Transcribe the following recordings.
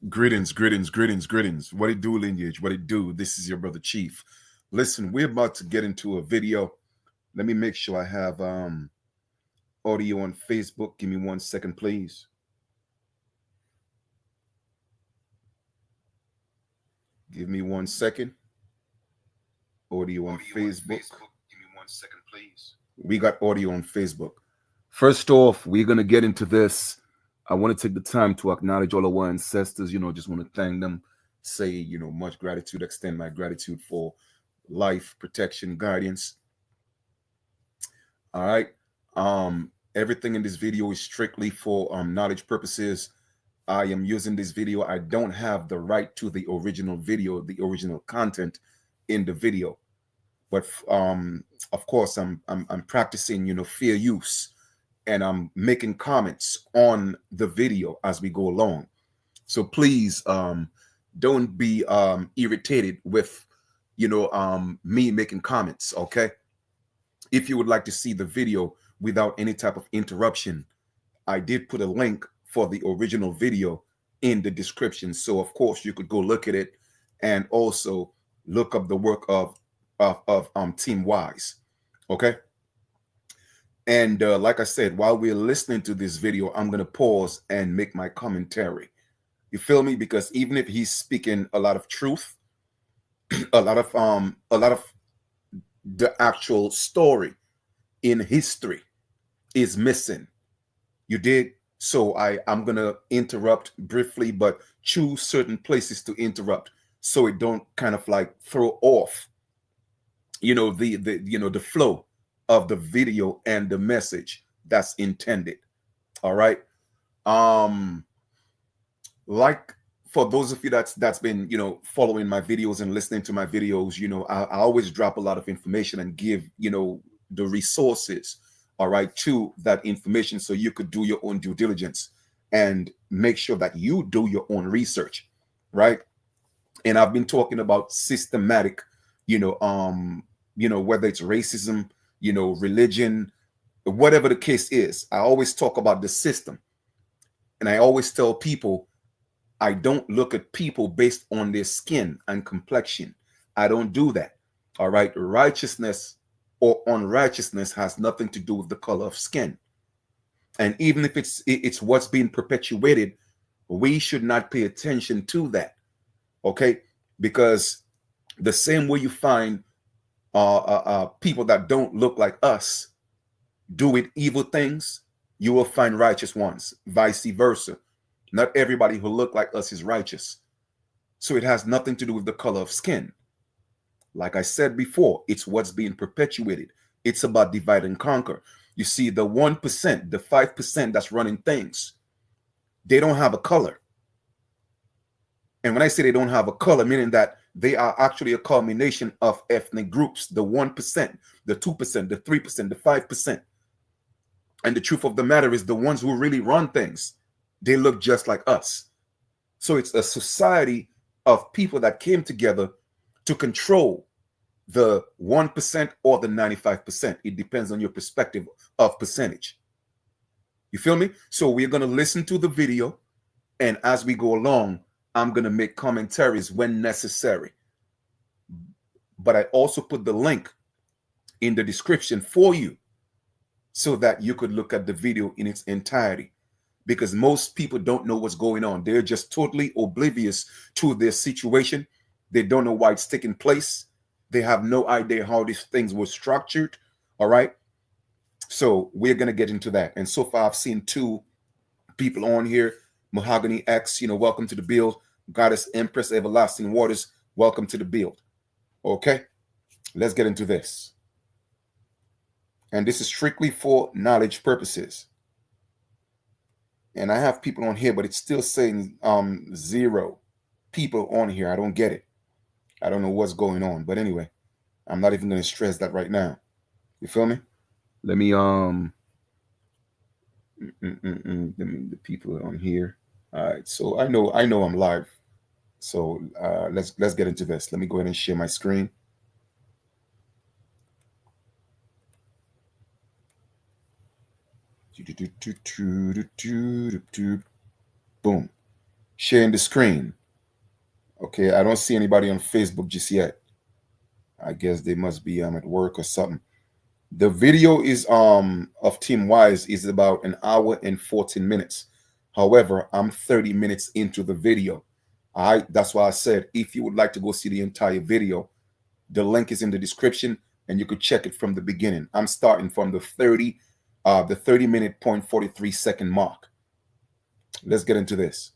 Greetings, greetings, greetings, greetings. What it do, lineage? What it do? This is your brother Chief. Listen, we're about to get into a video. Let me make sure I have audio on Facebook. Give me 1 second, please. Give me 1 second. Audio on Facebook. Give me 1 second, please. We got audio on Facebook. First off, we're gonna get into this. I want to take the time to acknowledge all of our ancestors. Just want to thank them. Say, much gratitude. Extend my gratitude for life, protection, guidance. All right. Everything in this video is strictly for knowledge purposes. I am using this video. I don't have the right to the original video, the original content in the video, but of course, I'm practicing, fair use, and I'm making comments on the video as we go along. So please, don't be irritated with, me making comments. Okay. If you would like to see the video without any type of interruption, I did put a link for the original video in the description. So of course you could go look at it and also look up the work of Team Wise. Okay. And like I said, while we're listening to this video, I'm gonna pause and make my commentary. You feel me? Because even if he's speaking a lot of truth, a lot of the actual story in history is missing. You did. So I'm gonna interrupt briefly, but choose certain places to interrupt so it don't kind of like throw off, the flow of the video and the message that's intended. All right. Um, like for those of you that's been following my videos and listening to my videos, I always drop a lot of information and give the resources, all right, to that information so you could do your own due diligence and make sure that you do your own research, right? And I've been talking about systematic, whether it's racism, religion, whatever the case is. I always talk about the system, and I always tell people I don't look at people based on their skin and complexion. I don't do that. All right. Righteousness or unrighteousness has nothing to do with the color of skin. And even if it's what's being perpetuated, we should not pay attention to that. Okay. Because the same way you find people that don't look like us doing evil things, you will find righteous ones, vice versa. Not everybody who look like us is righteous. So it has nothing to do with the color of skin. Like I said before, it's what's being perpetuated. It's about divide and conquer. You see, the 1%, the 5% that's running things, they don't have a color. And when I say they don't have a color, meaning that they are actually a culmination of ethnic groups, the 1%, the 2%, the 3%, the 5%. And the truth of the matter is the ones who really run things, they look just like us. So it's a society of people that came together to control the 1% or the 95%. It depends on your perspective of percentage. You feel me? So we're going to listen to the video. And as we go along, I'm going to make commentaries when necessary. But I also put the link in the description for you so that you could look at the video in its entirety. Because most people don't know what's going on. They're just totally oblivious to their situation. They don't know why it's taking place. They have no idea how these things were structured. All right. So we're going to get into that. And so far, I've seen 2 people on here. Mahogany X, welcome to the build. Goddess Empress Everlasting Waters, welcome to the build. Okay. Let's get into this. And this is strictly for knowledge purposes. And I have people on here, but it's still saying 0 people on here. I don't get it. I don't know what's going on. But anyway, I'm not even going to stress that right now. You feel me? Let me the people on here. All right. So I know I'm live. So let's get into this. Let me go ahead and share my screen. Boom. Sharing the screen. Okay, I don't see anybody on Facebook just yet. I guess they must be at work or something. The video is of Team Wise is about an hour and 14 minutes. However, I'm 30 minutes into the video. That's why I said if you would like to go see the entire video, the link is in the description and you could check it from the beginning. I'm starting from the 30 minute point 43 second mark. Let's get into this.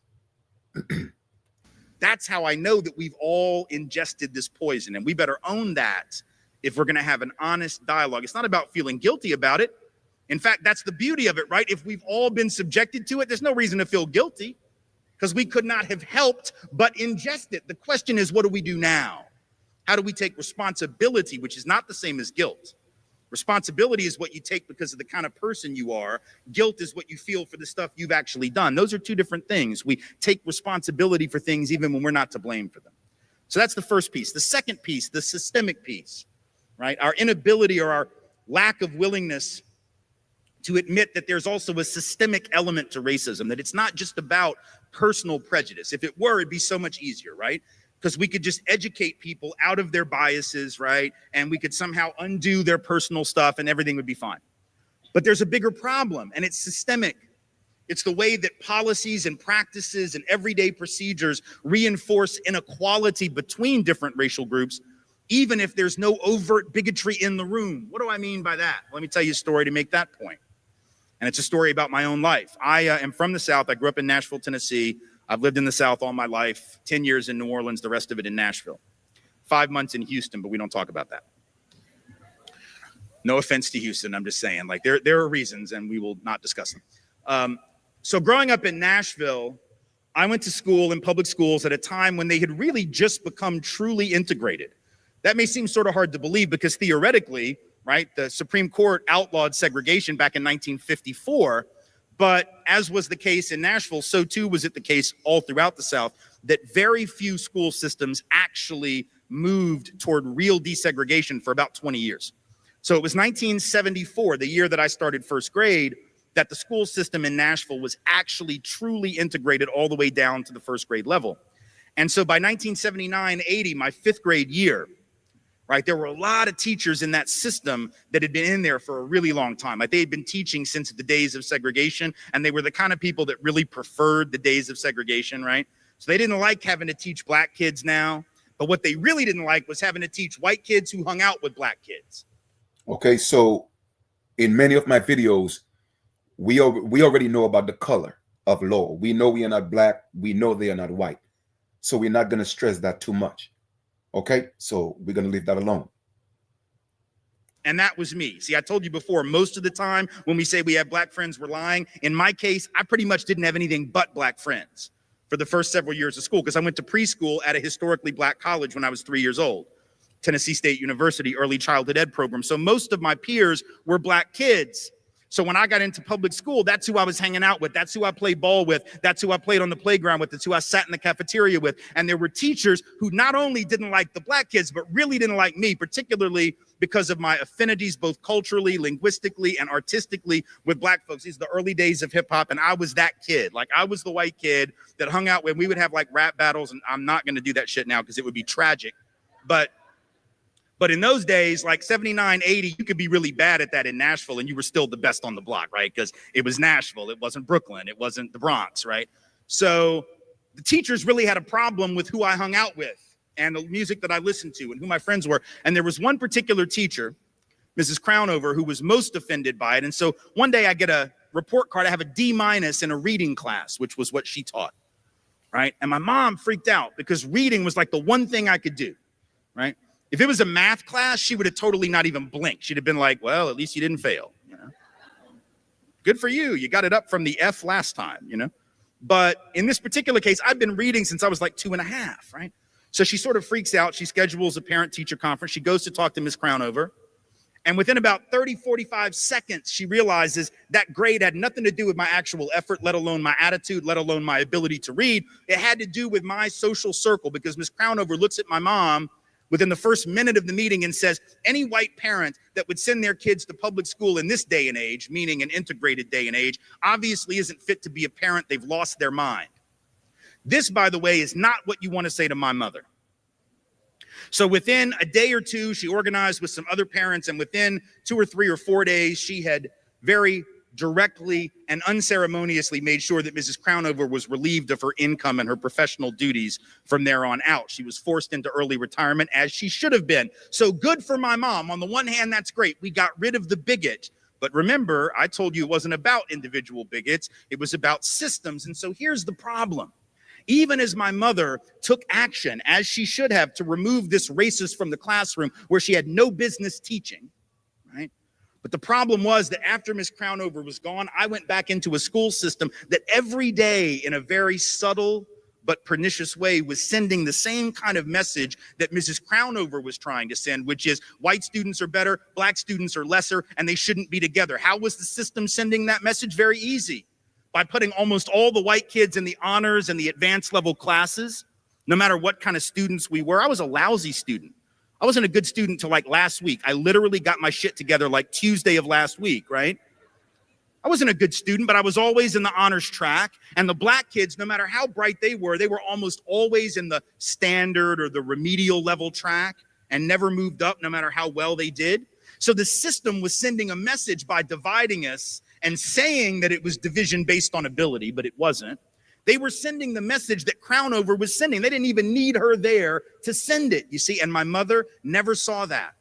That's how I know that we've all ingested this poison, and we better own that if we're going to have an honest dialogue. It's not about feeling guilty about it. In fact, that's the beauty of it, right? If we've all been subjected to it, there's no reason to feel guilty because we could not have helped but ingest it. The question is, what do we do now? How do we take responsibility, which is not the same as guilt? Responsibility is what you take because of the kind of person you are. Guilt is what you feel for the stuff you've actually done. Those are two different things. We take responsibility for things even when we're not to blame for them. So that's the first piece. The second piece, the systemic piece, right? Our inability or our lack of willingness to admit that there's also a systemic element to racism, that it's not just about personal prejudice. If it were, it'd be so much easier, right? Because we could just educate people out of their biases, right? And we could somehow undo their personal stuff and everything would be fine. But there's a bigger problem, and it's systemic. It's the way that policies and practices and everyday procedures reinforce inequality between different racial groups, even if there's no overt bigotry in the room. What do I mean by that? Let me tell you a story to make that point. And it's a story about my own life. I am from the South. I grew up in Nashville, Tennessee. I've lived in the South all my life, 10 years in New Orleans, the rest of it in Nashville. 5 months in Houston, but we don't talk about that. No offense to Houston, I'm just saying, like there are reasons and we will not discuss them. So growing up in Nashville, I went to school in public schools at a time when they had really just become truly integrated. That may seem sort of hard to believe because theoretically, right, the Supreme Court outlawed segregation back in 1954. But as was the case in Nashville, so too was it the case all throughout the South, that very few school systems actually moved toward real desegregation for about 20 years. So it was 1974, the year that I started first grade, that the school system in Nashville was actually truly integrated all the way down to the first grade level. And so by 1979-80, my fifth grade year, right, there were a lot of teachers in that system that had been in there for a really long time. Like they had been teaching since the days of segregation, and they were the kind of people that really preferred the days of segregation, right? So they didn't like having to teach black kids now, but what they really didn't like was having to teach white kids who hung out with black kids. Okay, so in many of my videos, we already know about the color of law. We know we are not black. We know they are not white. So we're not going to stress that too much. Okay, so we're going to leave that alone. And that was me. See, I told you before, most of the time when we say we have black friends, we're lying. In my case, I pretty much didn't have anything but black friends for the first several years of school because I went to preschool at a historically black college when I was 3 years old. Tennessee State University early childhood ed program. So most of my peers were black kids. So when I got into public school, that's who I was hanging out with. That's who I played ball with. That's who I played on the playground with. That's who I sat in the cafeteria with. And there were teachers who not only didn't like the black kids, but really didn't like me, particularly because of my affinities, both culturally, linguistically, and artistically with black folks. These are the early days of hip hop. And I was that kid. Like I was the white kid that hung out with, we would have like rap battles. And I'm not going to do that shit now because it would be tragic. But in those days, like 79, 80, you could be really bad at that in Nashville and you were still the best on the block, right? Because it was Nashville, it wasn't Brooklyn, it wasn't the Bronx, right? So the teachers really had a problem with who I hung out with and the music that I listened to and who my friends were. And there was one particular teacher, Mrs. Crownover, who was most offended by it. And so one day I get a report card, I have a D- in a reading class, which was what she taught, right? And my mom freaked out because reading was like the one thing I could do, right? If it was a math class, she would have totally not even blinked. She'd have been like, well, at least you didn't fail, you know? Good for you. You got it up from the F last time, you know? But in this particular case, I've been reading since I was like 2.5, right? So she sort of freaks out. She schedules a parent-teacher conference. She goes to talk to Ms. Crownover. And within about 30, 45 seconds, she realizes that grade had nothing to do with my actual effort, let alone my attitude, let alone my ability to read. It had to do with my social circle because Ms. Crownover looks at my mom within the first minute of the meeting and says, any white parent that would send their kids to public school in this day and age, meaning an integrated day and age, obviously isn't fit to be a parent. They've lost their mind. This, by the way, is not what you want to say to my mother. So within a day or two, she organized with some other parents, and within 2 or 3 or 4 days, she had very directly and unceremoniously made sure that Mrs. Crownover was relieved of her income and her professional duties from there on out. She was forced into early retirement, as she should have been. So good for my mom. On the one hand, that's great. We got rid of the bigot. But remember, I told you it wasn't about individual bigots. It was about systems. And so here's the problem. Even as my mother took action, as she should have, to remove this racist from the classroom where she had no business teaching, right? But the problem was that after Miss Crownover was gone, I went back into a school system that every day, in a very subtle but pernicious way, was sending the same kind of message that Mrs. Crownover was trying to send, which is white students are better, black students are lesser, and they shouldn't be together. How was the system sending that message? Very easy. By putting almost all the white kids in the honors and the advanced level classes, no matter what kind of students we were. I was a lousy student. I wasn't a good student till like last week. I literally got my shit together like Tuesday of last week, right? I wasn't a good student, but I was always in the honors track. And the black kids, no matter how bright they were almost always in the standard or the remedial level track and never moved up no matter how well they did. So the system was sending a message by dividing us and saying that it was division based on ability, but it wasn't. They were sending the message that Crownover was sending. They didn't even need her there to send it, you see. And my mother never saw that.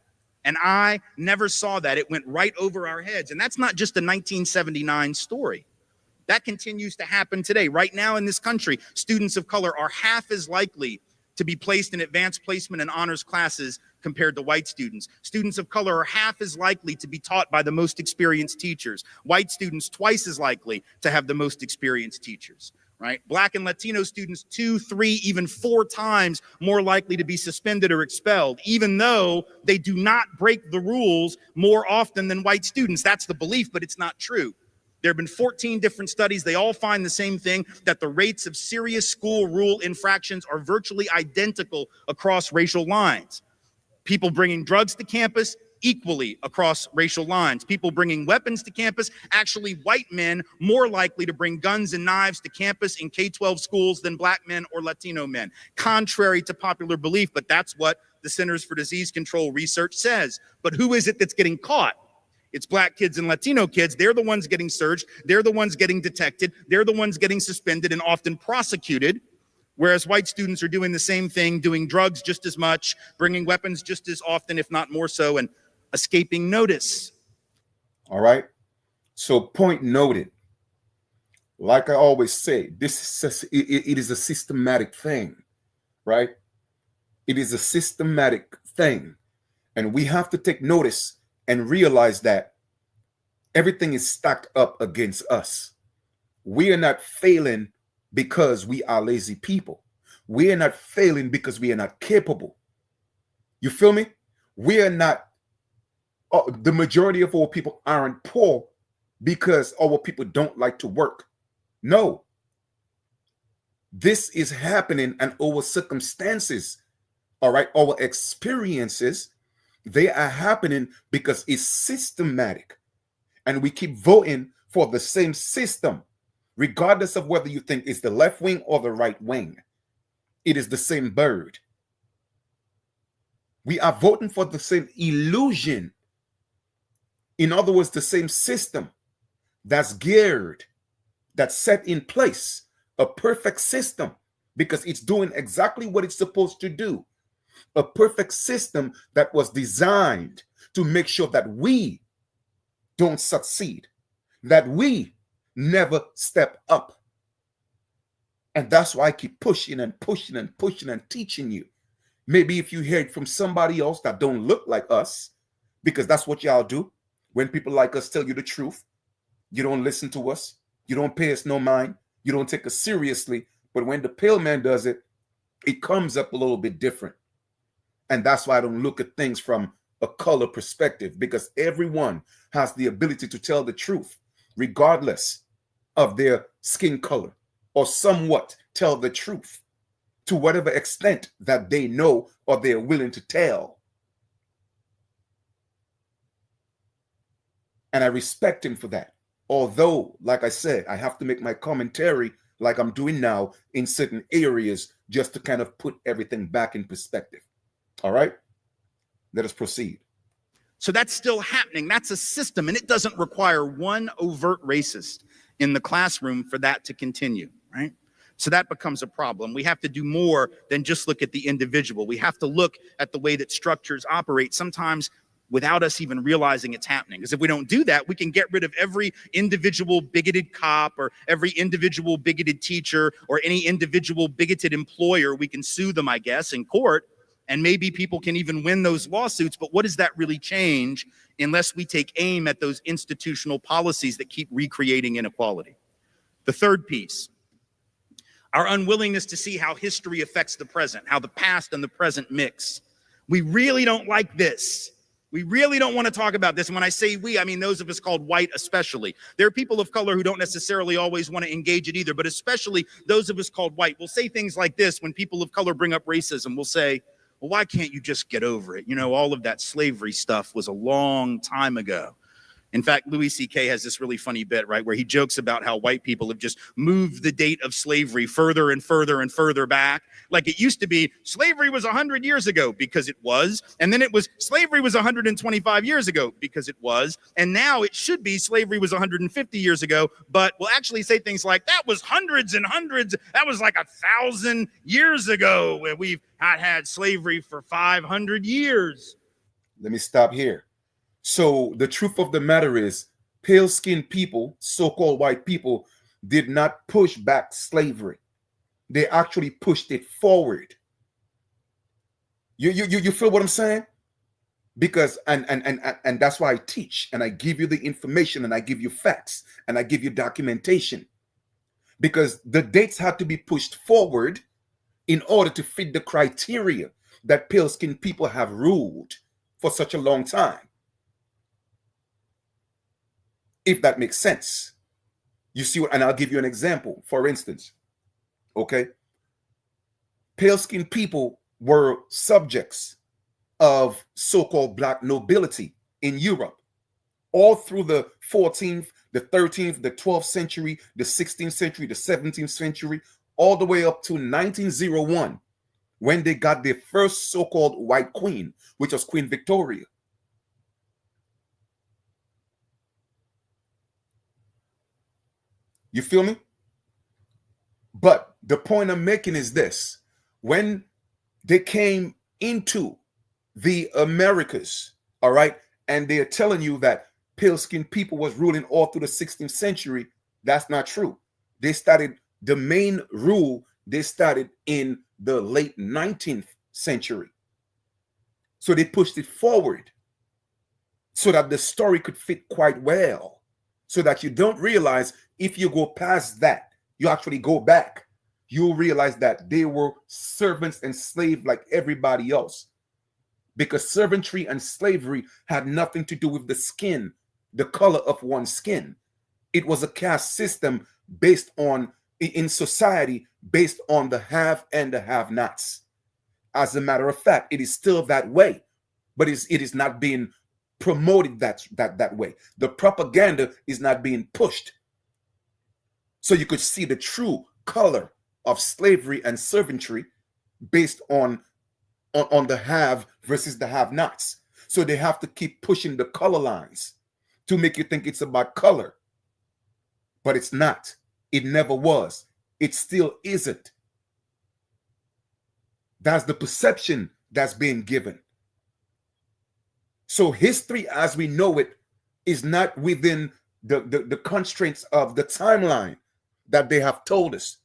And I never saw that. It went right over our heads. And that's not just a 1979 story. That continues to happen today. Right now in this country, students of color are half as likely to be placed in advanced placement and honors classes compared to white students. Students of color are half as likely to be taught by the most experienced teachers. White students twice as likely to have the most experienced teachers, right? Black and Latino students 2, 3, even 4 times more likely to be suspended or expelled, even though they do not break the rules more often than white students. That's the belief, but it's not true. There have been 14 different studies. They all find the same thing, that the rates of serious school rule infractions are virtually identical across racial lines. People bringing drugs to campus, equally across racial lines. People bringing weapons to campus, actually white men more likely to bring guns and knives to campus in K-12 schools than black men or Latino men, contrary to popular belief, but that's what the Centers for Disease Control research says. But who is it that's getting caught? It's black kids and Latino kids. They're the ones getting searched. They're the ones getting detected. They're the ones getting suspended and often prosecuted, whereas white students are doing the same thing, doing drugs just as much, bringing weapons just as often, if not more so, and escaping notice. All right. So point noted. Like I always say, it is a systematic thing, right? It is a systematic thing. And we have to take notice and realize that everything is stacked up against us. We are not failing because we are lazy people. We are not failing because we are not capable. You feel me? We are not, the majority of our people aren't poor because our people don't like to work. No. This is happening, and our circumstances, all right, our experiences, they are happening because it's systematic. And we keep voting for the same system, regardless of whether you think it's the left wing or the right wing. It is the same bird. We are voting for the same illusion. In other words, the same system that's geared, that's set in place, a perfect system, because it's doing exactly what it's supposed to do. A perfect system that was designed to make sure that we don't succeed, that we never step up. And that's why I keep pushing and pushing and pushing and teaching you. Maybe if you hear it from somebody else that don't look like us, because that's what y'all do. When people like us tell you the truth, you don't listen to us. You don't pay us no mind. You don't take us seriously. But when the pale man does it, it comes up a little bit different. And that's why I don't look at things from a color perspective, because everyone has the ability to tell the truth, regardless of their skin color, or somewhat tell the truth to whatever extent that they know or they're willing to tell. And I respect him for that. Although, like I said, I have to make my commentary like I'm doing now in certain areas, just to kind of put everything back in perspective. All right, let us proceed. So that's still happening. That's a system, and it doesn't require one overt racist in the classroom for that to continue, right? So that becomes a problem. We have to do more than just look at the individual. We have to look at the way that structures operate, sometimes without us even realizing it's happening. Because if we don't do that, we can get rid of every individual bigoted cop or every individual bigoted teacher or any individual bigoted employer. We can sue them, I guess, in court. And maybe people can even win those lawsuits. But what does that really change unless we take aim at those institutional policies that keep recreating inequality? The third piece, our unwillingness to see how history affects the present, how the past and the present mix. We really don't like this. We really don't want to talk about this. And when I say we, I mean those of us called white especially. There are people of color who don't necessarily always want to engage it either, but especially those of us called white will say things like this when people of color bring up racism. We'll say, well, why can't you just get over it? You know, all of that slavery stuff was a long time ago. In fact, Louis C.K. has this really funny bit, right, where he jokes about how white people have just moved the date of slavery further and further and further back. Like it used to be slavery was 100 years ago because it was. And then it was slavery was 125 years ago because it was. And now it should be slavery was 150 years ago. But we'll actually say things like that was hundreds and hundreds. That was like 1,000 years ago where we've not had slavery for 500 years. Let me stop here. So the truth of the matter is, pale-skinned people, so-called white people, did not push back slavery. They actually pushed it forward. You feel what I'm saying? Because and that's why I teach and I give you the information and I give you facts and I give you documentation. Because the dates had to be pushed forward in order to fit the criteria that pale-skinned people have ruled for such a long time. If that makes sense. You see what, and I'll give you an example. For instance, okay, pale-skinned people were subjects of so-called black nobility in Europe all through the 14th, the 13th, the 12th century, the 16th century, the 17th century, all the way up to 1901, when they got their first so-called white queen, which was Queen Victoria. You feel me? But the point I'm making is this. When they came into the Americas, all right, and they're telling you that pale-skinned people was ruling all through the 16th century, that's not true. They started, the main rule, they started in the late 19th century. So they pushed it forward so that the story could fit quite well, so that you don't realize if you go past that, you actually go back, you'll realize that they were servants and slaves like everybody else. Because servantry and slavery had nothing to do with the skin, the color of one's skin. It was a caste system based on, in society, based on the have and the have-nots. As a matter of fact, it is still that way, but it is not being promoted that way. The propaganda is not being pushed. So you could see the true color of slavery and servantry based on the have versus the have-nots. So they have to keep pushing the color lines to make you think it's about color. But it's not. It never was. It still isn't. That's the perception that's being given. So history as we know it is not within the constraints of the timeline that they have told us.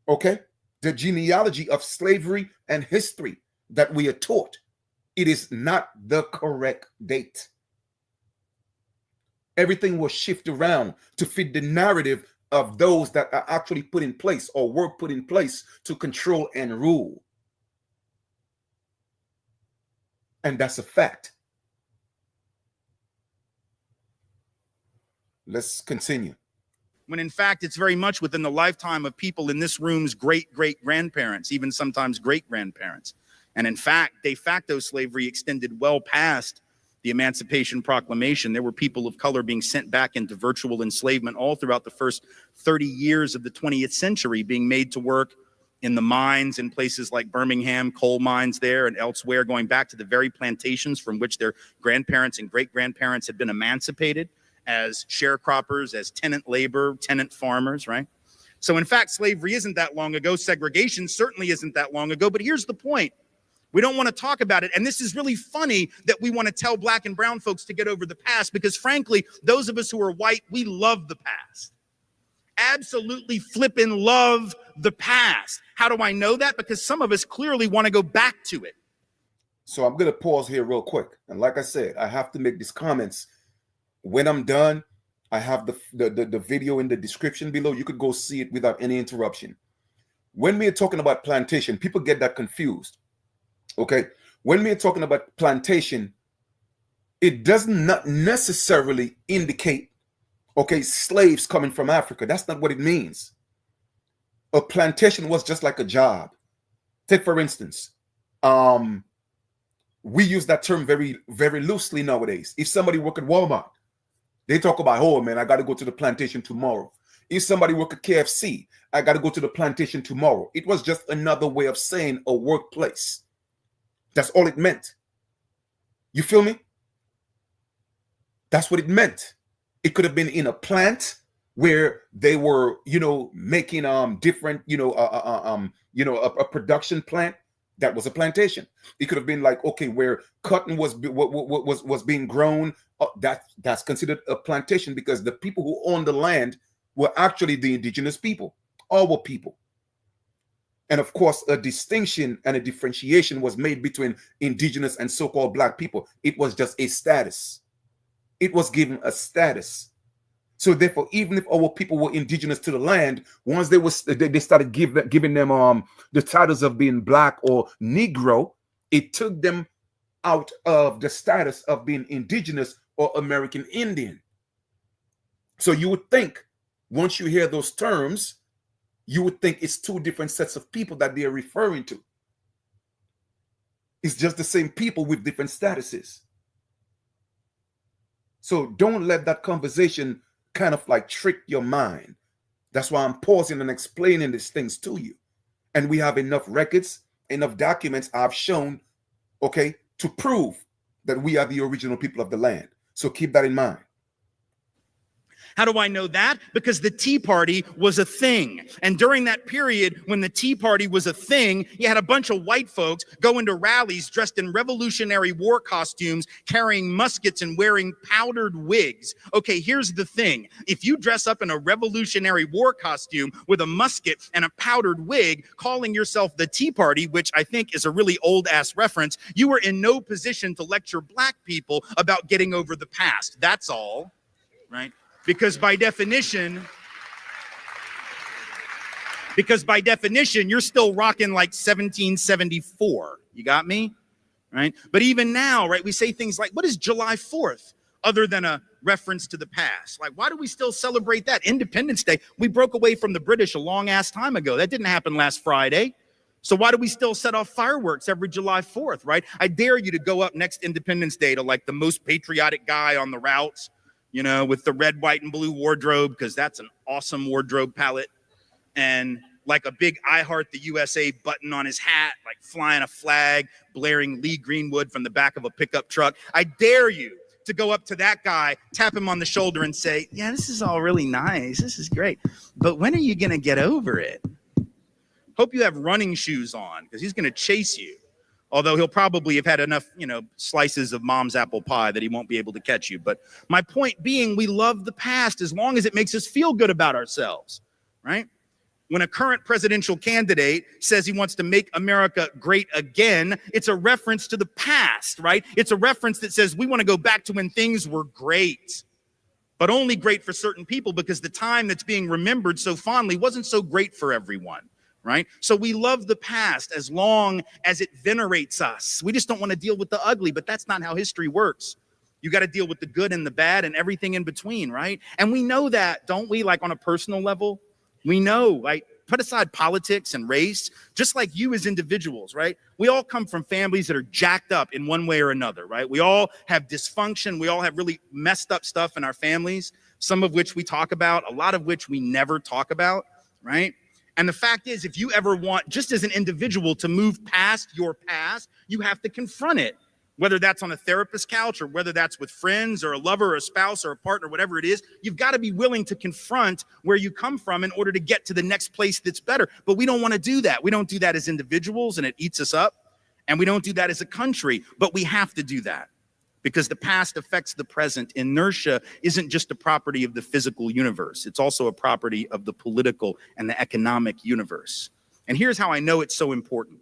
Okay? The genealogy of slavery and history that we are taught, it is not the correct date. Everything will shift around to fit the narrative of those that are actually put in place or were put in place to control and rule. And that's a fact. Let's continue. When in fact, it's very much within the lifetime of people in this room's great-great-grandparents, even sometimes great-grandparents. And in fact, de facto slavery extended well past the Emancipation Proclamation, there were people of color being sent back into virtual enslavement all throughout the first 30 years of the 20th century, being made to work in the mines in places like Birmingham, coal mines there and elsewhere, going back to the very plantations from which their grandparents and great-grandparents had been emancipated as sharecroppers, as tenant labor, tenant farmers, right? So in fact, slavery isn't that long ago. Segregation certainly isn't that long ago. But here's the point. We don't want to talk about it. And this is really funny that we want to tell black and brown folks to get over the past, because frankly, those of us who are white, we love the past. Absolutely flippin' love the past. How do I know that? Because some of us clearly want to go back to it. So I'm going to pause here real quick. And like I said, I have to make these comments. When I'm done, I have the video in the description below. You could go see it without any interruption. When we're talking about plantation, people get that confused. Okay, when we're talking about plantation, it does not necessarily indicate, okay, slaves coming from Africa. That's not what it means. A plantation was just like a job. Take, for instance, we use that term very, very loosely nowadays. If somebody work at Walmart, they talk about, oh man, I got to go to the plantation tomorrow. If somebody work at KFC, I got to go to the plantation tomorrow. It was just another way of saying a workplace. That's all it meant. You feel me? That's what it meant. It could have been in a plant where they were, making different, a production plant. That was a plantation. It could have been like, okay, where cotton was being grown. That's considered a plantation, because the people who owned the land were actually the indigenous people, our people. And of course, a distinction and a differentiation was made between indigenous and so-called black people. It was just a status. It was given a status. So therefore, even if our people were indigenous to the land, once they started giving them the titles of being black or Negro, it took them out of the status of being indigenous or American Indian. So you would think, once you hear those terms, you would think it's two different sets of people that they are referring to. It's just the same people with different statuses. So don't let that conversation kind of like trick your mind. That's why I'm pausing and explaining these things to you. And we have enough records, enough documents I've shown, okay, to prove that we are the original people of the land. So keep that in mind. How do I know that? Because the Tea Party was a thing. And during that period when the Tea Party was a thing, you had a bunch of white folks going to rallies dressed in Revolutionary War costumes, carrying muskets and wearing powdered wigs. Okay, here's the thing. If you dress up in a Revolutionary War costume with a musket and a powdered wig, calling yourself the Tea Party, which I think is a really old-ass reference, you were in no position to lecture black people about getting over the past. That's all, right? Because by definition, you're still rocking like 1774. You got me? Right? But even now, right, we say things like, what is July 4th other than a reference to the past? Like, why do we still celebrate that? Independence Day. We broke away from the British a long ass time ago. That didn't happen last Friday. So why do we still set off fireworks every July 4th, right? I dare you to go up next Independence Day to like the most patriotic guy on the routes, with the red, white, and blue wardrobe, because that's an awesome wardrobe palette, and like a big I Heart the USA button on his hat, like flying a flag, blaring Lee Greenwood from the back of a pickup truck. I dare you to go up to that guy, tap him on the shoulder and say, yeah, this is all really nice. This is great. But when are you going to get over it? Hope you have running shoes on, because he's going to chase you. Although he'll probably have had enough, slices of mom's apple pie that he won't be able to catch you. But my point being, we love the past as long as it makes us feel good about ourselves, right? When a current presidential candidate says he wants to make America great again, it's a reference to the past, right? It's a reference that says we want to go back to when things were great, but only great for certain people, because the time that's being remembered so fondly wasn't so great for everyone. Right? So we love the past as long as it venerates us. We just don't want to deal with the ugly, but that's not how history works. You got to deal with the good and the bad and everything in between, right? And we know that, don't we? Like on a personal level, we know, right? put aside politics and race, just like you as individuals, right? We all come from families that are jacked up in one way or another, right? We all have dysfunction. We all have really messed up stuff in our families, some of which we talk about, a lot of which we never talk about, right? And the fact is, if you ever want, just as an individual, to move past your past, you have to confront it, whether that's on a therapist's couch or whether that's with friends or a lover or a spouse or a partner, whatever it is. You've got to be willing to confront where you come from in order to get to the next place that's better. But we don't want to do that. We don't do that as individuals, and it eats us up. And we don't do that as a country, but we have to do that because the past affects the present. Inertia isn't just a property of the physical universe. It's also a property of the political and the economic universe. And here's how I know it's so important.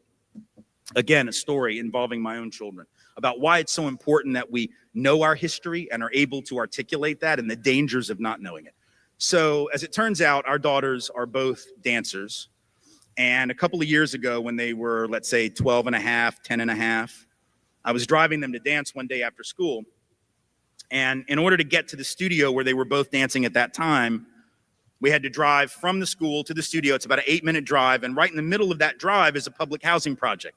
Again, a story involving my own children about why it's so important that we know our history and are able to articulate that and the dangers of not knowing it. So as it turns out, our daughters are both dancers. And a couple of years ago, when they were, let's say, 12 and a half, 10 and a half, I was driving them to dance one day after school. And in order to get to the studio where they were both dancing at that time, we had to drive from the school to the studio. It's about an 8-minute drive. And right in the middle of that drive is a public housing project.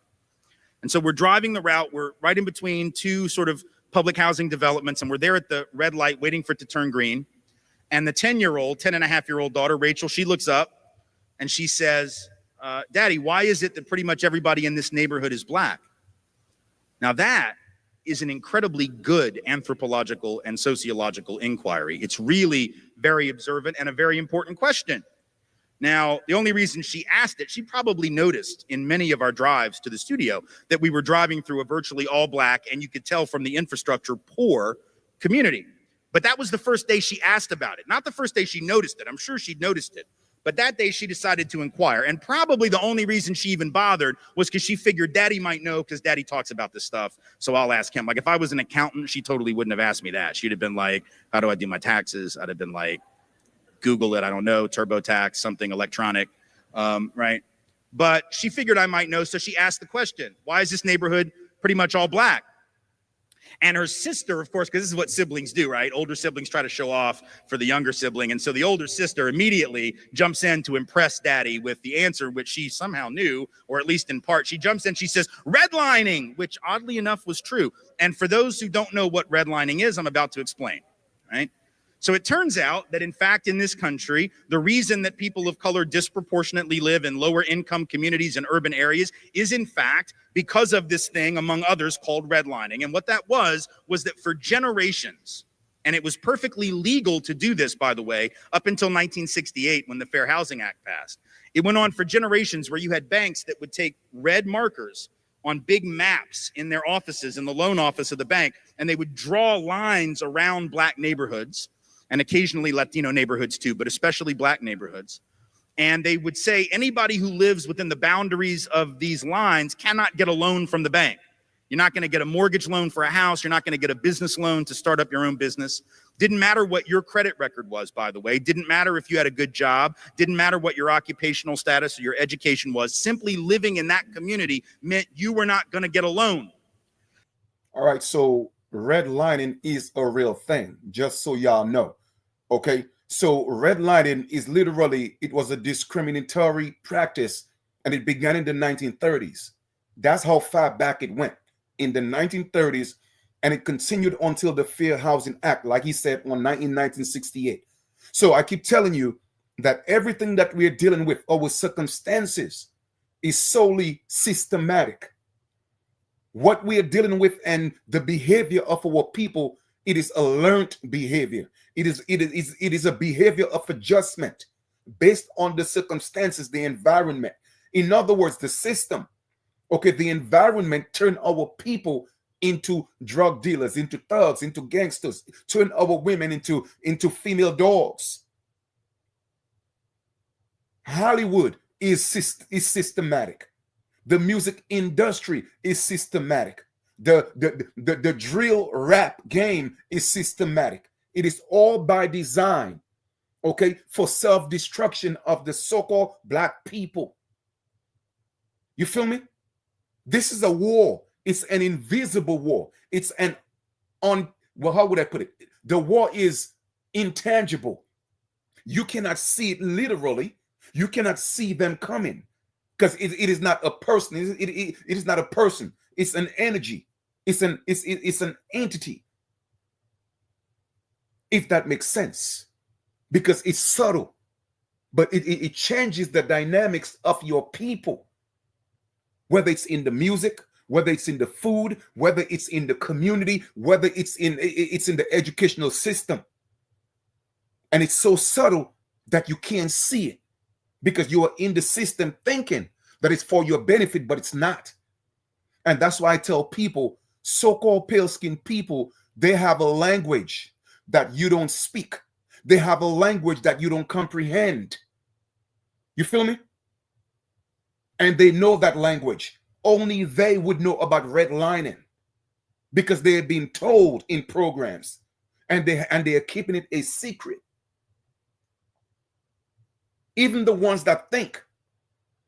And so we're driving the route. We're right in between two sort of public housing developments. And we're there at the red light waiting for it to turn green. And the 10 and a half year old daughter, Rachel, she looks up and she says, Daddy, why is it that pretty much everybody in this neighborhood is black? Now that is an incredibly good anthropological and sociological inquiry. It's really very observant and a very important question. Now, the only reason she asked it, she probably noticed in many of our drives to the studio that we were driving through a virtually all black, and you could tell from the infrastructure, poor community. But that was the first day she asked about it, not the first day she noticed it. I'm sure she'd noticed it. But that day she decided to inquire. And probably the only reason she even bothered was because she figured Daddy might know because Daddy talks about this stuff. So I'll ask him. Like if I was an accountant, she totally wouldn't have asked me that. She'd have been like, how do I do my taxes? I'd have been like, Google it. I don't know. TurboTax, something electronic. Right. But she figured I might know. So she asked the question, why is this neighborhood pretty much all black? And her sister, of course, because this is what siblings do, right? Older siblings try to show off for the younger sibling. And so the older sister immediately jumps in to impress Daddy with the answer, which she somehow knew, or at least in part. She jumps in, she says, redlining, which oddly enough was true. And for those who don't know what redlining is, I'm about to explain, right? So it turns out that, in fact, in this country, the reason that people of color disproportionately live in lower income communities and urban areas is, in fact, because of this thing, among others, called redlining. And what that was that for generations, and it was perfectly legal to do this, by the way, up until 1968 when the Fair Housing Act passed. It went on for generations where you had banks that would take red markers on big maps in their offices, in the loan office of the bank, and they would draw lines around black neighborhoods, and occasionally Latino neighborhoods too, but especially black neighborhoods. And they would say anybody who lives within the boundaries of these lines cannot get a loan from the bank. You're not going to get a mortgage loan for a house. You're not going to get a business loan to start up your own business. Didn't matter what your credit record was, by the way. Didn't matter if you had a good job. Didn't matter what your occupational status or your education was. Simply living in that community meant you were not going to get a loan. All right, so redlining is a real thing, just so y'all know. Okay, so redlining is literally, it was a discriminatory practice, and it began in the 1930s. That's how far back it went, in the 1930s, and it continued until the Fair Housing Act, like he said, in 1968. So I keep telling you that everything that we're dealing with, our circumstances, is solely systematic. What we are dealing with and the behavior of our people, it is a learned behavior. It is a behavior of adjustment based on the circumstances, the environment. In other words, the system. Okay, the environment turned our people into drug dealers, into thugs, into gangsters, turned our women into female dogs. Hollywood is systematic. The music industry is systematic. The drill rap game is systematic. It is all by design, okay, for self-destruction of the so-called black people. You feel me? This is a war. It's an invisible war. It's how would I put it? The war is intangible. You cannot see it literally. You cannot see them coming because it is not a person. It is not a person. It's an energy. It's an entity. If that makes sense, because it's subtle, but it changes the dynamics of your people, whether it's in the music, whether it's in the food, whether it's in the community, whether it's in the educational system. And it's so subtle that you can't see it because you are in the system thinking that it's for your benefit, but it's not. And that's why I tell people, so-called pale-skinned people, they have a language that you don't speak. They have a language that you don't comprehend. You feel me? And they know that language. Only they would know about redlining because they have been told in programs, and they are keeping it a secret. Even the ones that think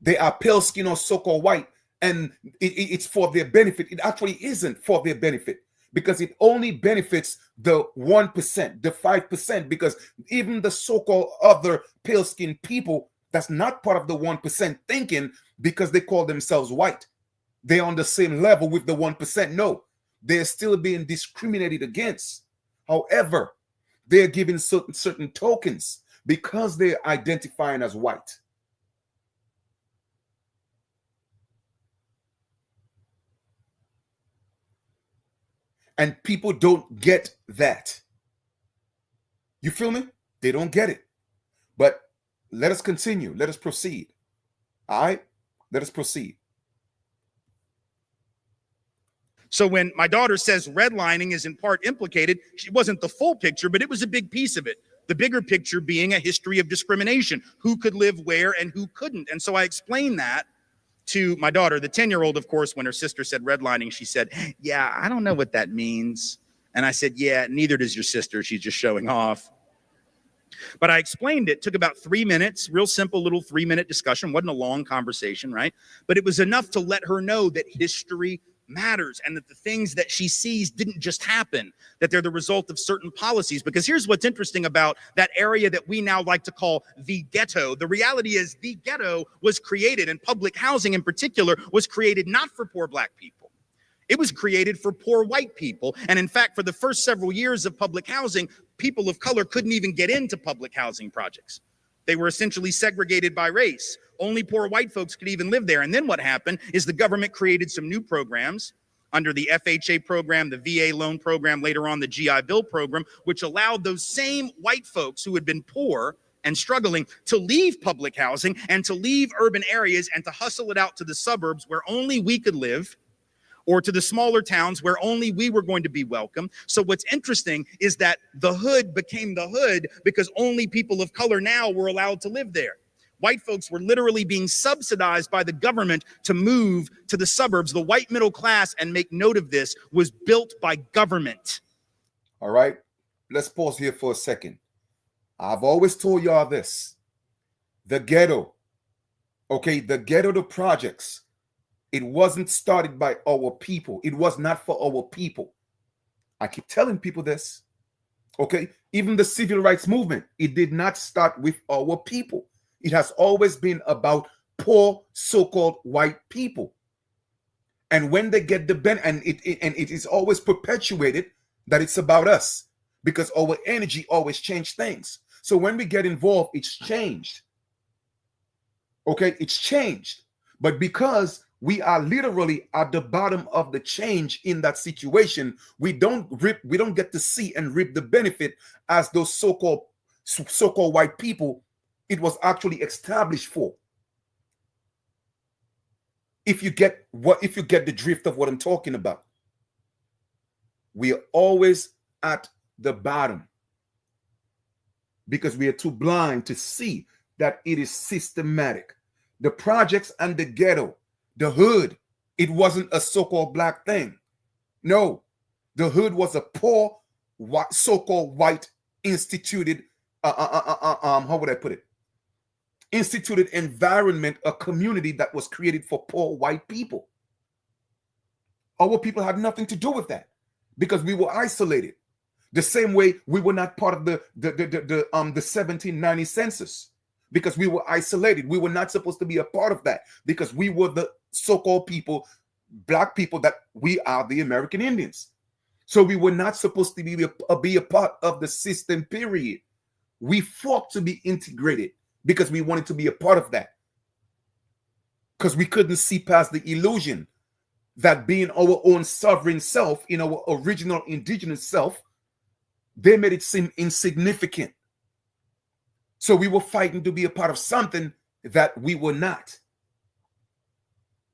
they are pale skin or so-called white and it's for their benefit, it actually isn't for their benefit, because it only benefits the 1%, the 5%, because even the so-called other pale-skinned people that's not part of the 1% thinking because they call themselves white, they're on the same level with the 1%. No, they're still being discriminated against. However, they're given certain tokens because they're identifying as white. And people don't get that. You feel me? They don't get it. But let us continue. Let us proceed. All right? Let us proceed. So when my daughter says redlining is in part implicated, it wasn't the full picture, but it was a big piece of it. The bigger picture being a history of discrimination, who could live where and who couldn't. And so I explained that to my daughter, the 10-year-old, of course. When her sister said redlining, she said, yeah, I don't know what that means. And I said, yeah, neither does your sister. She's just showing off. But I explained it. Took about 3 minutes, real simple little 3-minute discussion. Wasn't a long conversation, right? But it was enough to let her know that history matters and that the things that she sees didn't just happen, that they're the result of certain policies. Because here's what's interesting about that area that we now like to call the ghetto. The reality is the ghetto was created, and public housing in particular was created not for poor black people. It was created for poor white people. And in fact, for the first several years of public housing, people of color couldn't even get into public housing projects. They were essentially segregated by race. Only poor white folks could even live there. And then what happened is the government created some new programs under the FHA program, the VA loan program, later on the GI Bill program, which allowed those same white folks who had been poor and struggling to leave public housing and to leave urban areas and to hustle it out to the suburbs where only we could live, or to the smaller towns where only we were going to be welcome. So what's interesting is that the hood became the hood because only people of color now were allowed to live there. White folks were literally being subsidized by the government to move to the suburbs. The white middle class, and make note of this, was built by government. All right, let's pause here for a second. I've always told y'all this. The ghetto, okay, the ghetto, the projects, it wasn't started by our people. It was not for our people. I keep telling people this, okay? Even the civil rights movement, it did not start with our people. It has always been about poor so-called white people. And when they get the benefit, and it is always perpetuated that it's about us, because our energy always changed things. So when we get involved, it's changed. Okay, it's changed. But because we are literally at the bottom of the change in that situation, we don't get to see and reap the benefit as those so-called white people it was actually established for. If you get the drift of what I'm talking about, we are always at the bottom because we are too blind to see that it is systematic. The projects and the ghetto, the hood, it wasn't a so-called black thing. No, the hood was a poor, so-called white instituted, how would I put it? Instituted environment, a community that was created for poor white people. Our people had nothing to do with that because we were isolated. The same way we were not part of the 1790 census. because we were isolated. We were not supposed to be a part of that because we were the so-called people, black people, that we are the American Indians. So we were not supposed to be a part of the system, period. We fought to be integrated because we wanted to be a part of that. Because we couldn't see past the illusion that being our own sovereign self, in our original indigenous self, they made it seem insignificant. So we were fighting to be a part of something that we were not.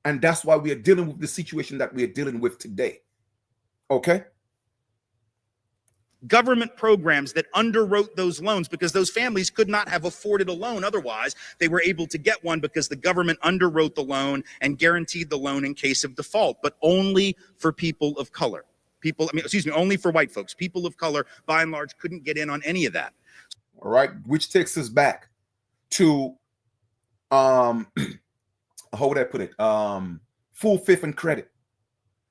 And that's why we are dealing with the situation that we are dealing with today. Okay? Government programs that underwrote those loans because those families could not have afforded a loan otherwise. They were able to get one because the government underwrote the loan and guaranteed the loan in case of default, but only for people of color. Only for white folks. People of color, by and large, couldn't get in on any of that. All right, which takes us back to how would I put it? Full faith and credit.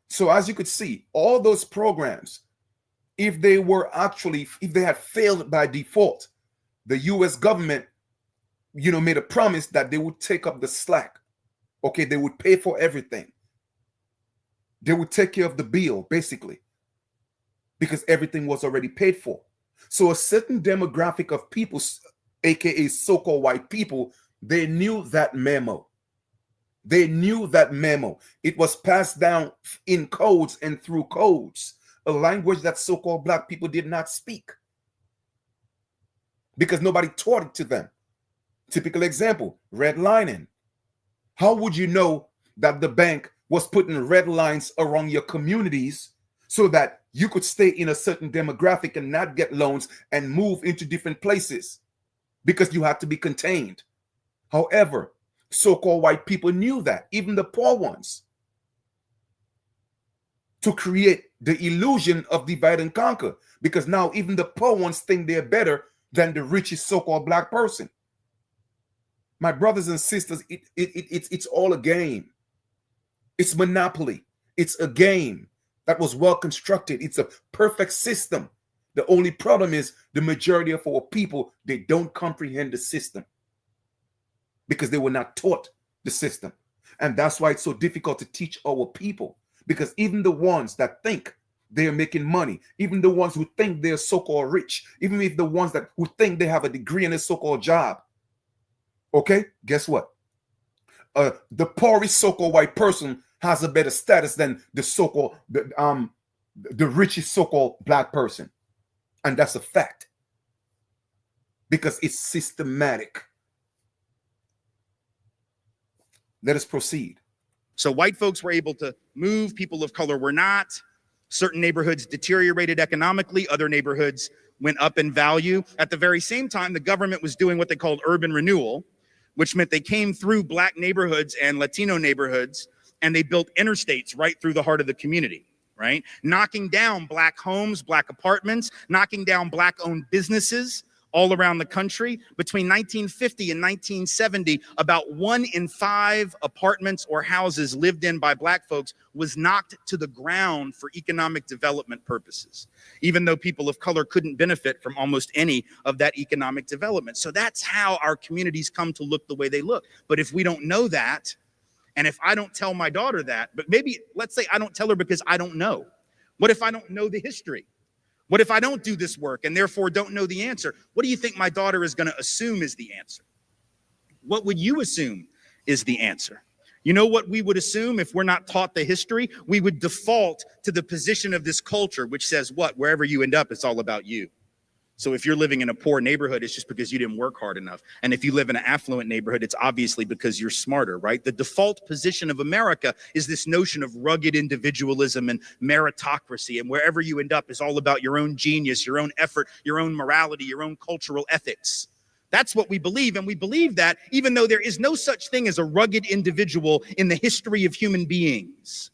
So as you could see, all those programs, if they had failed by default, the US government, made a promise that they would take up the slack. Okay, they would pay for everything. They would take care of the bill, basically, because everything was already paid for. So a certain demographic of people, aka so-called white people, they knew that memo. They knew that memo. It was passed down in codes and through codes, a language that so-called black people did not speak because nobody taught it to them. Typical example, redlining. How would you know that the bank was putting red lines around your communities so that you could stay in a certain demographic and not get loans and move into different places because you had to be contained? However, so-called white people knew that, even the poor ones, to create the illusion of divide and conquer, because now even the poor ones think they're better than the richest so-called black person. My brothers and sisters, it's all a game. It's monopoly. It's a game that was well constructed. It's a perfect system. The only problem is the majority of our people, they don't comprehend the system because they were not taught the system. And that's why it's so difficult to teach our people, because even the ones that think they're making money, even the ones who think they're so-called rich, even if the ones who think they have a degree in a so-called job, okay, guess what? The poorest so-called white person has a better status than the so-called the richest so-called black person. And that's a fact, because it's systematic. Let us proceed. So white folks were able to move, people of color were not. Certain neighborhoods deteriorated economically, other neighborhoods went up in value. At the very same time, the government was doing what they called urban renewal, which meant they came through black neighborhoods and Latino neighborhoods, and they built interstates right through the heart of the community, right? Knocking down black homes, black apartments, knocking down black-owned businesses all around the country. Between 1950 and 1970, about 1 in 5 apartments or houses lived in by black folks was knocked to the ground for economic development purposes, even though people of color couldn't benefit from almost any of that economic development. So that's how our communities come to look the way they look. But if we don't know that, and if I don't tell my daughter that, but maybe let's say I don't tell her because I don't know. What if I don't know the history? What if I don't do this work and therefore don't know the answer? What do you think my daughter is going to assume is the answer? What would you assume is the answer? You know what we would assume if we're not taught the history? We would default to the position of this culture, which says what? Wherever you end up, it's all about you. So if you're living in a poor neighborhood, it's just because you didn't work hard enough. And if you live in an affluent neighborhood, it's obviously because you're smarter, right? The default position of America is this notion of rugged individualism and meritocracy. And wherever you end up is all about your own genius, your own effort, your own morality, your own cultural ethics. That's what we believe. And we believe that even though there is no such thing as a rugged individual in the history of human beings.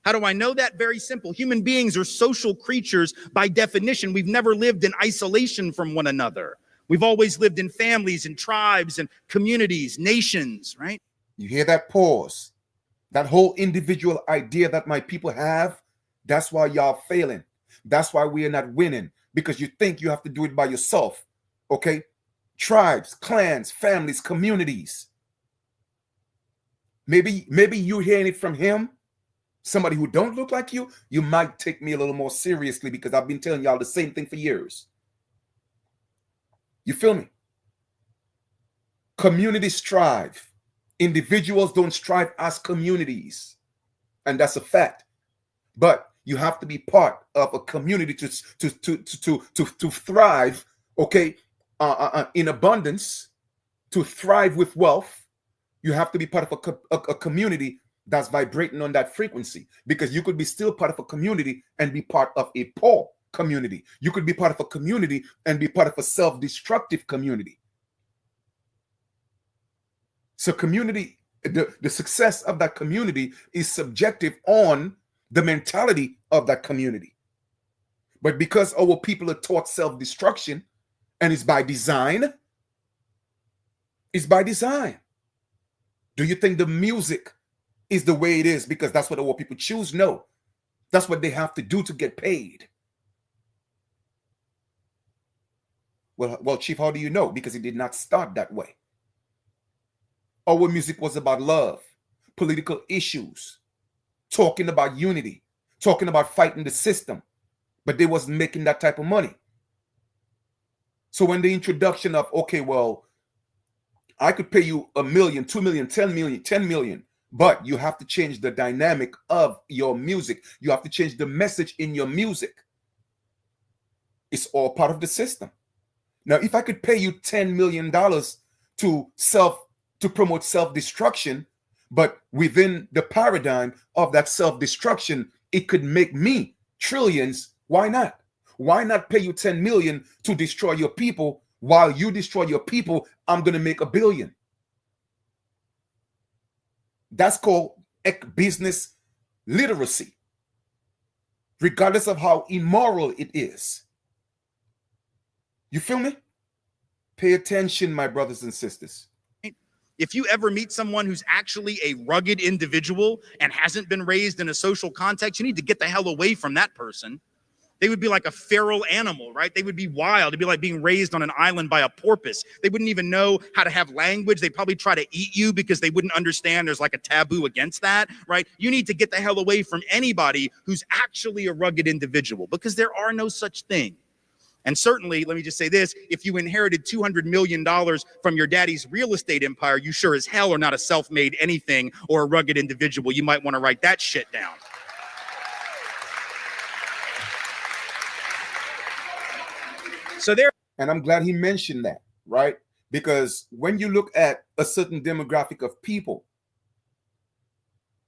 How do I know that? Very simple. Human beings are social creatures by definition. We've never lived in isolation from one another. We've always lived in families and tribes and communities, nations, right? You hear that pause? That whole individual idea that my people have, that's why y'all failing. That's why we are not winning, because you think you have to do it by yourself, okay? tribes, clans, families, communities. Maybe you're hearing it from him, somebody who don't look like you might take me a little more seriously because I've been telling y'all the same thing for years. You feel me? Communities strive. Individuals don't strive as communities. And that's a fact. But you have to be part of a community to thrive, okay, in abundance, to thrive with wealth. You have to be part of a community that's vibrating on that frequency, because you could be still part of a community and be part of a poor community. You could be part of a community and be part of a self-destructive community. So community, the success of that community is subjective on the mentality of that community. But because our people are taught self-destruction, and it's by design, it's by design. Do you think the music is the way it is because that's what our people choose? No. That's what they have to do to get paid. Well, Chief, how do you know? Because it did not start that way. Our music was about love, political issues, talking about unity, talking about fighting the system, but they wasn't making that type of money. So when the introduction of, okay, well, I could pay you $1 million, 2 million, 10 million, 10 million, but you have to change the dynamic of your music. You have to change the message in your music. It's all part of the system. Now, if I could pay you $10 million to promote self-destruction, but within the paradigm of that self-destruction, it could make me trillions. Why not? Why not pay you 10 million to destroy your people? While you destroy your people, I'm going to make $1 billion. That's called business literacy, regardless of how immoral it is. You feel me? Pay attention, my brothers and sisters. If you ever meet someone who's actually a rugged individual and hasn't been raised in a social context, you need to get the hell away from that person. They would be like a feral animal, right? They would be wild. It'd be like being raised on an island by a porpoise. They wouldn't even know how to have language. They'd probably try to eat you because they wouldn't understand there's like a taboo against that, right? You need to get the hell away from anybody who's actually a rugged individual, because there are no such thing. And certainly, let me just say this, if you inherited $200 million from your daddy's real estate empire, you sure as hell are not a self-made anything or a rugged individual. You might want to write that shit down. So there. And I'm glad he mentioned that, right? Because when you look at a certain demographic of people,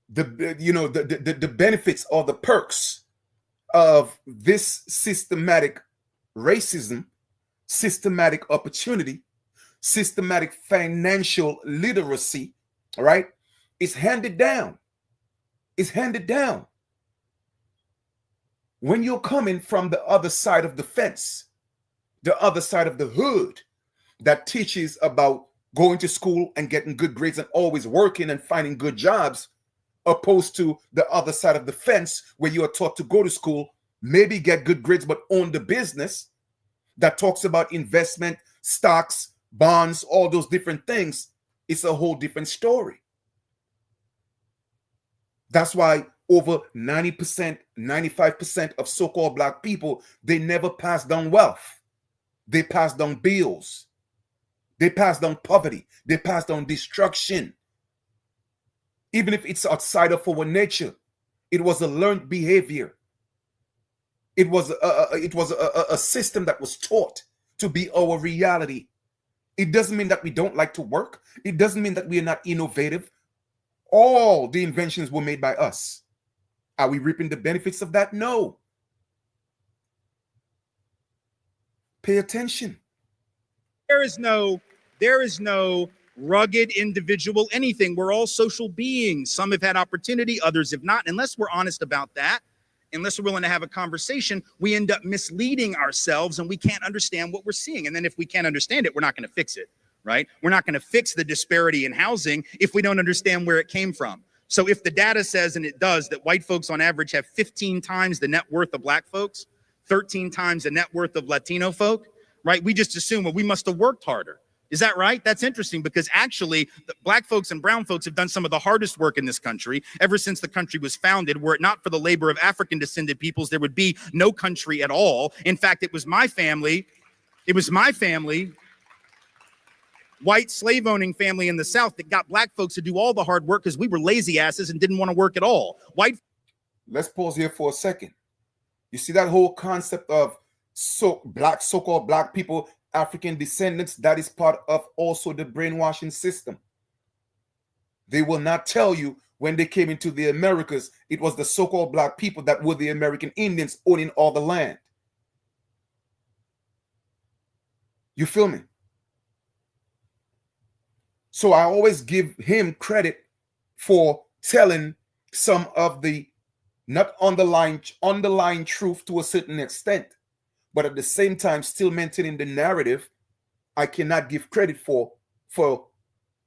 the benefits or the perks of this systematic racism, systematic opportunity, systematic financial literacy, all right, is handed down. It's handed down. When you're coming from the other side of the fence, the other side of the hood that teaches about going to school and getting good grades and always working and finding good jobs, opposed to the other side of the fence where you are taught to go to school, maybe get good grades, but own the business, that talks about investment, stocks, bonds, all those different things. It's a whole different story. That's why over 90%, 95% of so-called Black people, they never pass down wealth. They pass down bills. They pass down poverty. They pass down destruction. Even if it's outside of our nature, it was a learned behavior. It was a system that was taught to be our reality. It doesn't mean that we don't like to work. It doesn't mean that we are not innovative. All the inventions were made by us. Are we reaping the benefits of that? No. Pay attention. There is no rugged individual anything. We're all social beings. Some have had opportunity, others have not. Unless we're honest about that, unless we're willing to have a conversation, we end up misleading ourselves and we can't understand what we're seeing. And then if we can't understand it, we're not going to fix it, right? We're not going to fix the disparity in housing if we don't understand where it came from. So if the data says, and it does, that white folks on average have 15 times the net worth of Black folks, 13 times the net worth of Latino folk, right? We just assume, well, we must have worked harder. Is that right? That's interesting, because actually black folks and brown folks have done some of the hardest work in this country ever since the country was founded. Were it not for the labor of African descended peoples, there would be no country at all. In fact, it was my family, white slave owning family in the South, that got black folks to do all the hard work because we were lazy asses and didn't want to work at all. Let's pause here for a second. You see that whole concept of so-called black people, African descendants, that is part of also the brainwashing system. They will not tell you when they came into the Americas, it was the so-called black people that were the American Indians owning all the land. You feel me? So I always give him credit for telling some of the not underlying truth to a certain extent, but at the same time still maintaining the narrative. I cannot give credit for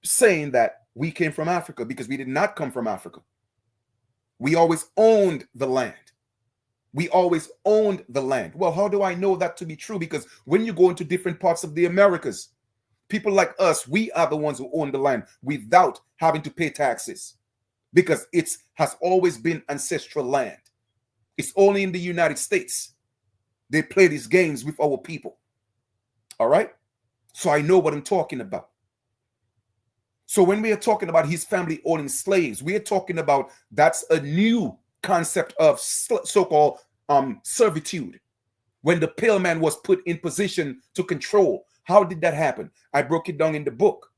saying that we came from Africa, because we did not come from Africa. We always owned the land. We always owned the land. Well, how do I know that to be true? Because when you go into different parts of the Americas, people like us, we are the ones who own the land without having to pay taxes, because it has always been ancestral land. It's only in the United States they play these games with our people. All right? So I know what I'm talking about. So when we are talking about his family owning slaves, we are talking about, that's a new concept of so-called servitude. When the pale man was put in position to control, how did that happen? I broke it down in the book.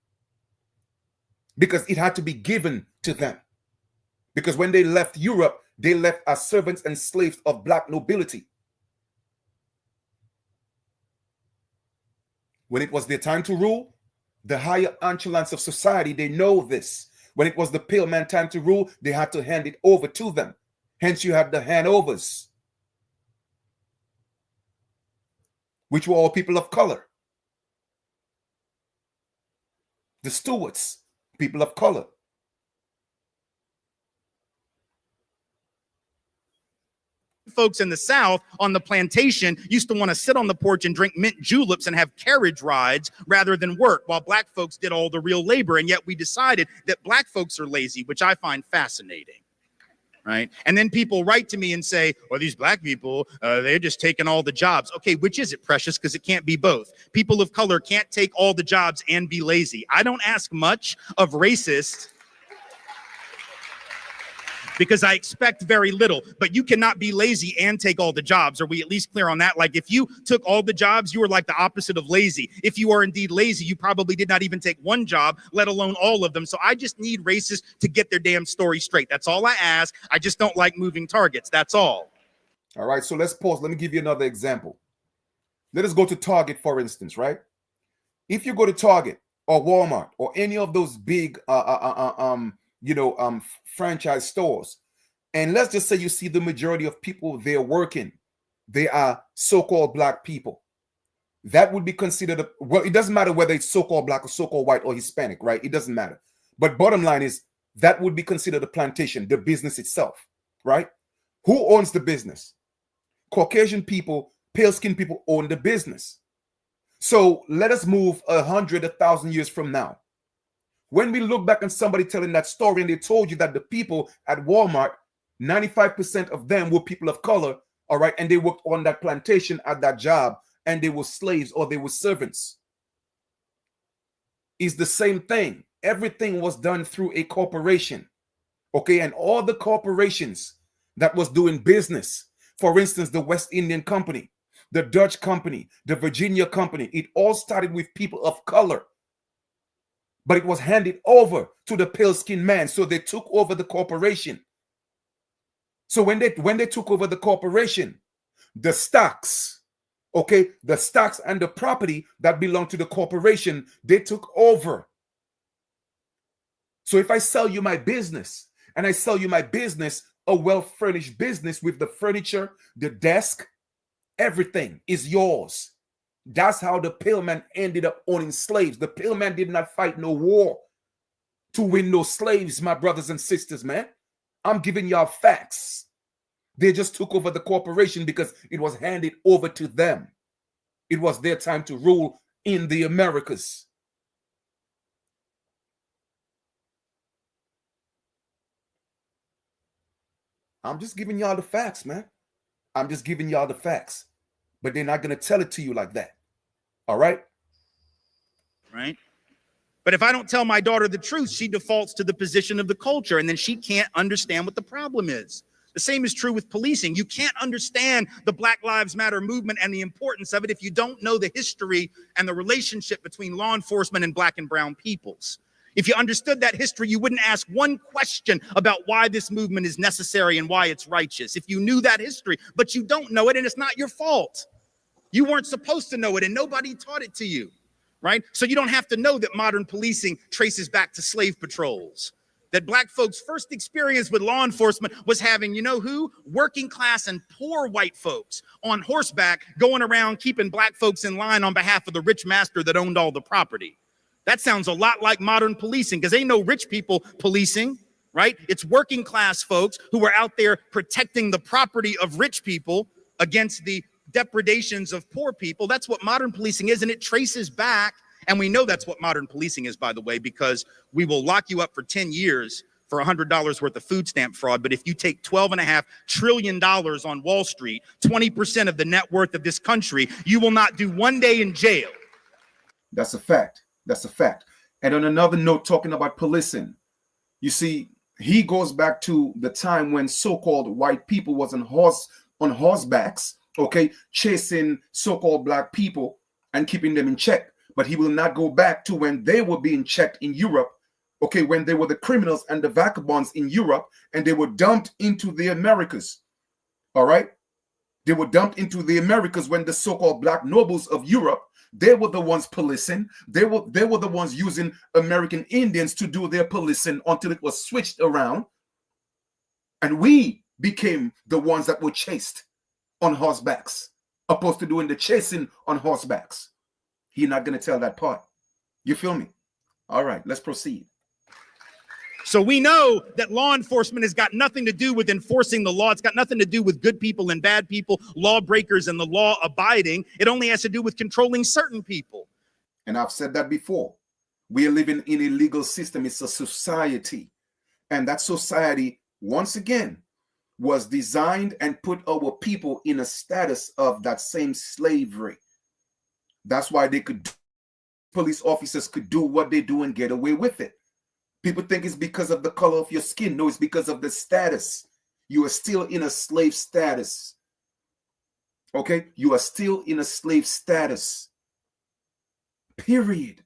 Because it had to be given to them. Because when they left Europe, they left as servants and slaves of black nobility. When it was their time to rule, the higher echelons of society, they know this. When it was the pale man time to rule, they had to hand it over to them. Hence you had the handovers, which were all people of color. The stewards, people of color. Folks in the South on the plantation used to want to sit on the porch and drink mint juleps and have carriage rides rather than work, while black folks did all the real labor. And yet we decided that black folks are lazy, which I find fascinating. Right? And then people write to me and say, well, these black people, they're just taking all the jobs. Okay, which is it, Precious? Because it can't be both. People of color can't take all the jobs and be lazy. I don't ask much of racists, because I expect very little, but you cannot be lazy and take all the jobs. Are we at least clear on that? Like, if you took all the jobs, you were like the opposite of lazy. If you are indeed lazy, you probably did not even take one job, let alone all of them. So I just need racists to get their damn story straight. That's all I ask. I just don't like moving targets. That's all. All right, so let's pause. Let me give you another example. Let us go to Target, for instance, right? If you go to Target or Walmart or any of those big franchise stores, and let's just say you see the majority of people there working, they are so-called black people. That would be considered well, it doesn't matter whether it's so-called black or so-called white or Hispanic, right? It doesn't matter. But bottom line is, that would be considered a plantation, the business itself, right? Who owns the business? Caucasian people, pale-skinned people own the business. So let us move 100, 1,000 years from now. When we look back on somebody telling that story and they told you that the people at Walmart, 95% of them were people of color, all right, and they worked on that plantation at that job, and they were slaves or they were servants. It's the same thing. Everything was done through a corporation, okay, and all the corporations that was doing business, for instance, the West Indian Company, the Dutch Company, the Virginia Company, it all started with people of color. But it was handed over to the pale-skinned man. So they took over the corporation. So when they took over the corporation, the stocks, okay, the stocks and the property that belonged to the corporation, they took over. So if I sell you my business, and I sell you my business, a well-furnished business with the furniture, the desk, everything is yours. That's how the pale man ended up owning slaves. The pale man did not fight no war to win no slaves, my brothers and sisters, man. I'm giving y'all facts. They just took over the corporation because it was handed over to them. It was their time to rule in the Americas. I'm just giving y'all the facts, man. I'm just giving y'all the facts. But they're not going to tell it to you like that. All right? Right? But if I don't tell my daughter the truth, she defaults to the position of the culture, and then she can't understand what the problem is. The same is true with policing. You can't understand the Black Lives Matter movement and the importance of it if you don't know the history and the relationship between law enforcement and Black and brown peoples. If you understood that history, you wouldn't ask one question about why this movement is necessary and why it's righteous. If you knew that history, but you don't know it, and it's not your fault. You weren't supposed to know it, and nobody taught it to you, right? So you don't have to know that modern policing traces back to slave patrols. That Black folks' first experience with law enforcement was having, you know who? Working class and poor white folks on horseback going around keeping Black folks in line on behalf of the rich master that owned all the property. That sounds a lot like modern policing, because ain't no rich people policing, right? It's working class folks who are out there protecting the property of rich people against the depredations of poor people. That's what modern policing is, and it traces back. And we know that's what modern policing is, by the way, because we will lock you up for 10 years for $100 worth of food stamp fraud. But if you take $12.5 trillion on Wall Street, 20% of the net worth of this country, you will not do 1 day in jail. That's a fact. That's a fact. And on another note, talking about policing, you see, he goes back to the time when so-called white people was on horsebacks, okay, chasing so-called Black people and keeping them in check. But he will not go back to when they were being checked in Europe, okay, when they were the criminals and the vagabonds in Europe, and they were dumped into the Americas. All right? They were dumped into the Americas when the so-called Black nobles of Europe, they were the ones policing. They were the ones using American Indians to do their policing until it was switched around. And we became the ones that were chased on horsebacks, opposed to doing the chasing on horsebacks. He's not going to tell that part. You feel me? All right, let's proceed. So we know that law enforcement has got nothing to do with enforcing the law. It's got nothing to do with good people and bad people, lawbreakers and the law abiding. It only has to do with controlling certain people. And I've said that before. We are living in a legal system. It's a society. And that society, once again, was designed and put our people in a status of that same slavery. That's why police officers could do what they do and get away with it. People think it's because of the color of your skin. No, it's because of the status. You are still in a slave status. Okay? You are still in a slave status. Period.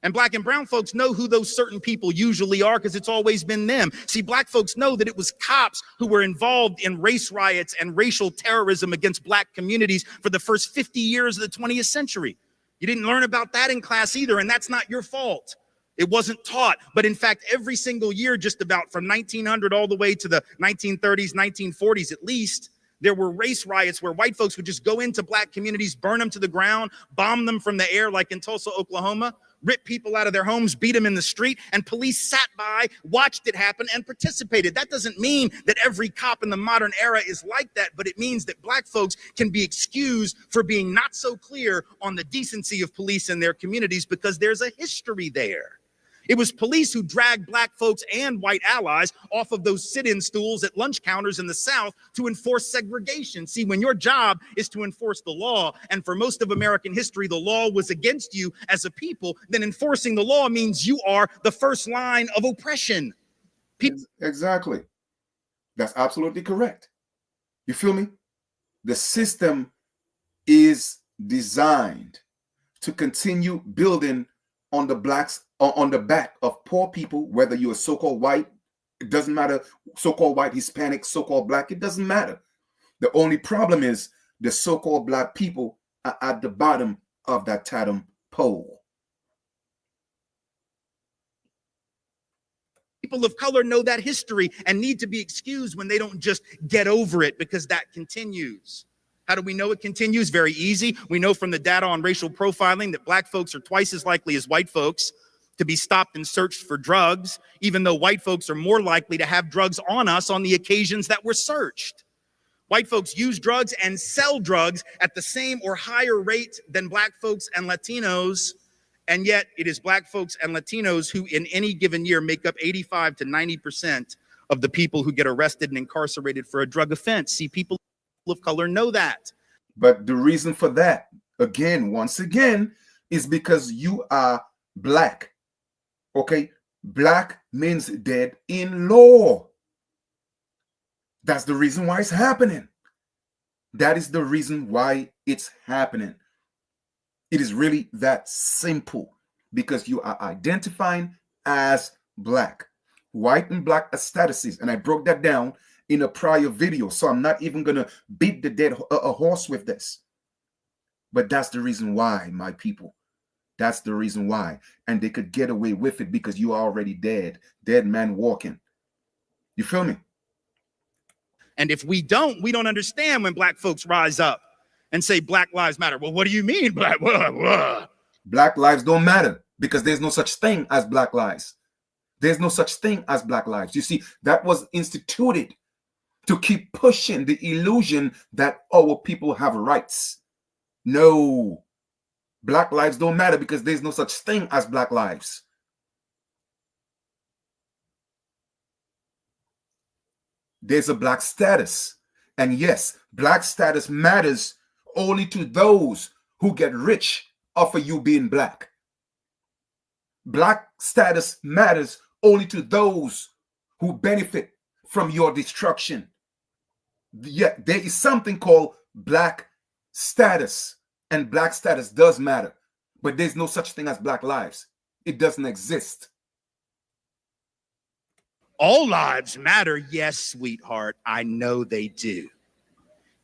And Black and brown folks know who those certain people usually are, because it's always been them. See, Black folks know that it was cops who were involved in race riots and racial terrorism against Black communities for the first 50 years of the 20th century. You didn't learn about that in class either, and that's not your fault. It wasn't taught. But in fact, every single year, just about from 1900 all the way to the 1930s, 1940s at least, there were race riots where white folks would just go into Black communities, burn them to the ground, bomb them from the air, like in Tulsa, Oklahoma, rip people out of their homes, beat them in the street, and police sat by, watched it happen, and participated. That doesn't mean that every cop in the modern era is like that, but it means that Black folks can be excused for being not so clear on the decency of police in their communities because there's a history there. It was police who dragged Black folks and white allies off of those sit-in stools at lunch counters in the South to enforce segregation. See, when your job is to enforce the law, and for most of American history, the law was against you as a people, then enforcing the law means you are the first line of oppression. Exactly. That's absolutely correct. You feel me? The system is designed to continue building on the blacks, on the back of poor people, whether you're so-called white, it doesn't matter, so-called white, Hispanic, so-called Black, it doesn't matter. The only problem is the so-called Black people are at the bottom of that totem pole. People of color know that history and need to be excused when they don't just get over it, because that continues. How do we know it continues? Very easy. We know from the data on racial profiling that Black folks are twice as likely as white folks to be stopped and searched for drugs, even though white folks are more likely to have drugs on us on the occasions that we're searched. White folks use drugs and sell drugs at the same or higher rate than black folks and Latinos. And yet it is black folks and Latinos who in any given year make up 85 to 90% of the people who get arrested and incarcerated for a drug offense. See, people of color know that. But the reason for that, again, once again, is because you are black. Okay? Black means dead in law. That's the reason why it's happening. That is the reason why it's happening. It is really that simple, because you are identifying as black. White and black are statuses, and I broke that down in a prior video, so I'm not even going to beat the dead horse with this. But that's the reason why, my people. That's the reason why. And they could get away with it because you are already dead. Dead man walking. You feel me? And if we don't understand when black folks rise up and say Black Lives Matter. Well, what do you mean, black? Black lives don't matter because there's no such thing as black lives. There's no such thing as black lives. You see, that was instituted to keep pushing the illusion that our people have rights. No, black lives don't matter because there's no such thing as black lives. There's a black status. And yes, black status matters only to those who get rich off of you being black. Black status matters only to those who benefit from your destruction. Yet there is something called black status, and black status does matter, but there's no such thing as black lives. It doesn't exist. All lives matter. Yes, sweetheart. I know they do.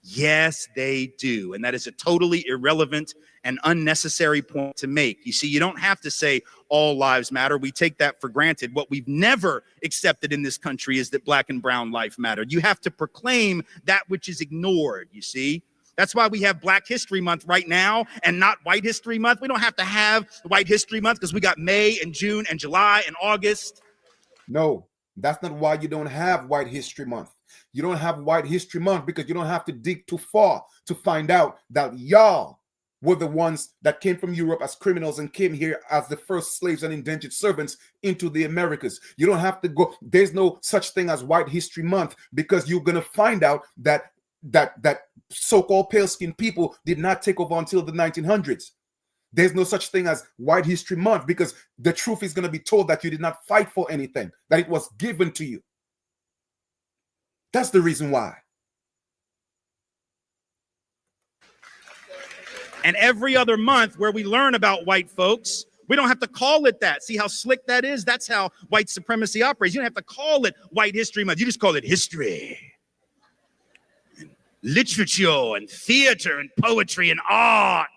Yes, they do. And that is a totally irrelevant and unnecessary point to make. You see, you don't have to say all lives matter. We take that for granted. What we've never accepted in this country is that black and brown life matter. You have to proclaim that which is ignored, you see. That's why we have Black History Month right now and not White History Month. We don't have to have White History Month because we got May and June and July and August. No, that's not why you don't have White History Month. You don't have White History Month because you don't have to dig too far to find out that y'all were the ones that came from Europe as criminals and came here as the first slaves and indentured servants into the Americas. You don't have to go. There's no such thing as White History Month because you're going to find out that so-called pale-skinned people did not take over until the 1900s. There's no such thing as White History Month because the truth is going to be told that you did not fight for anything, that it was given to you. That's the reason why. And every other month where we learn about white folks, we don't have to call it that. See how slick that is? That's how white supremacy operates. You don't have to call it White History Month. You just call it history, and literature, and theater, and poetry, and art.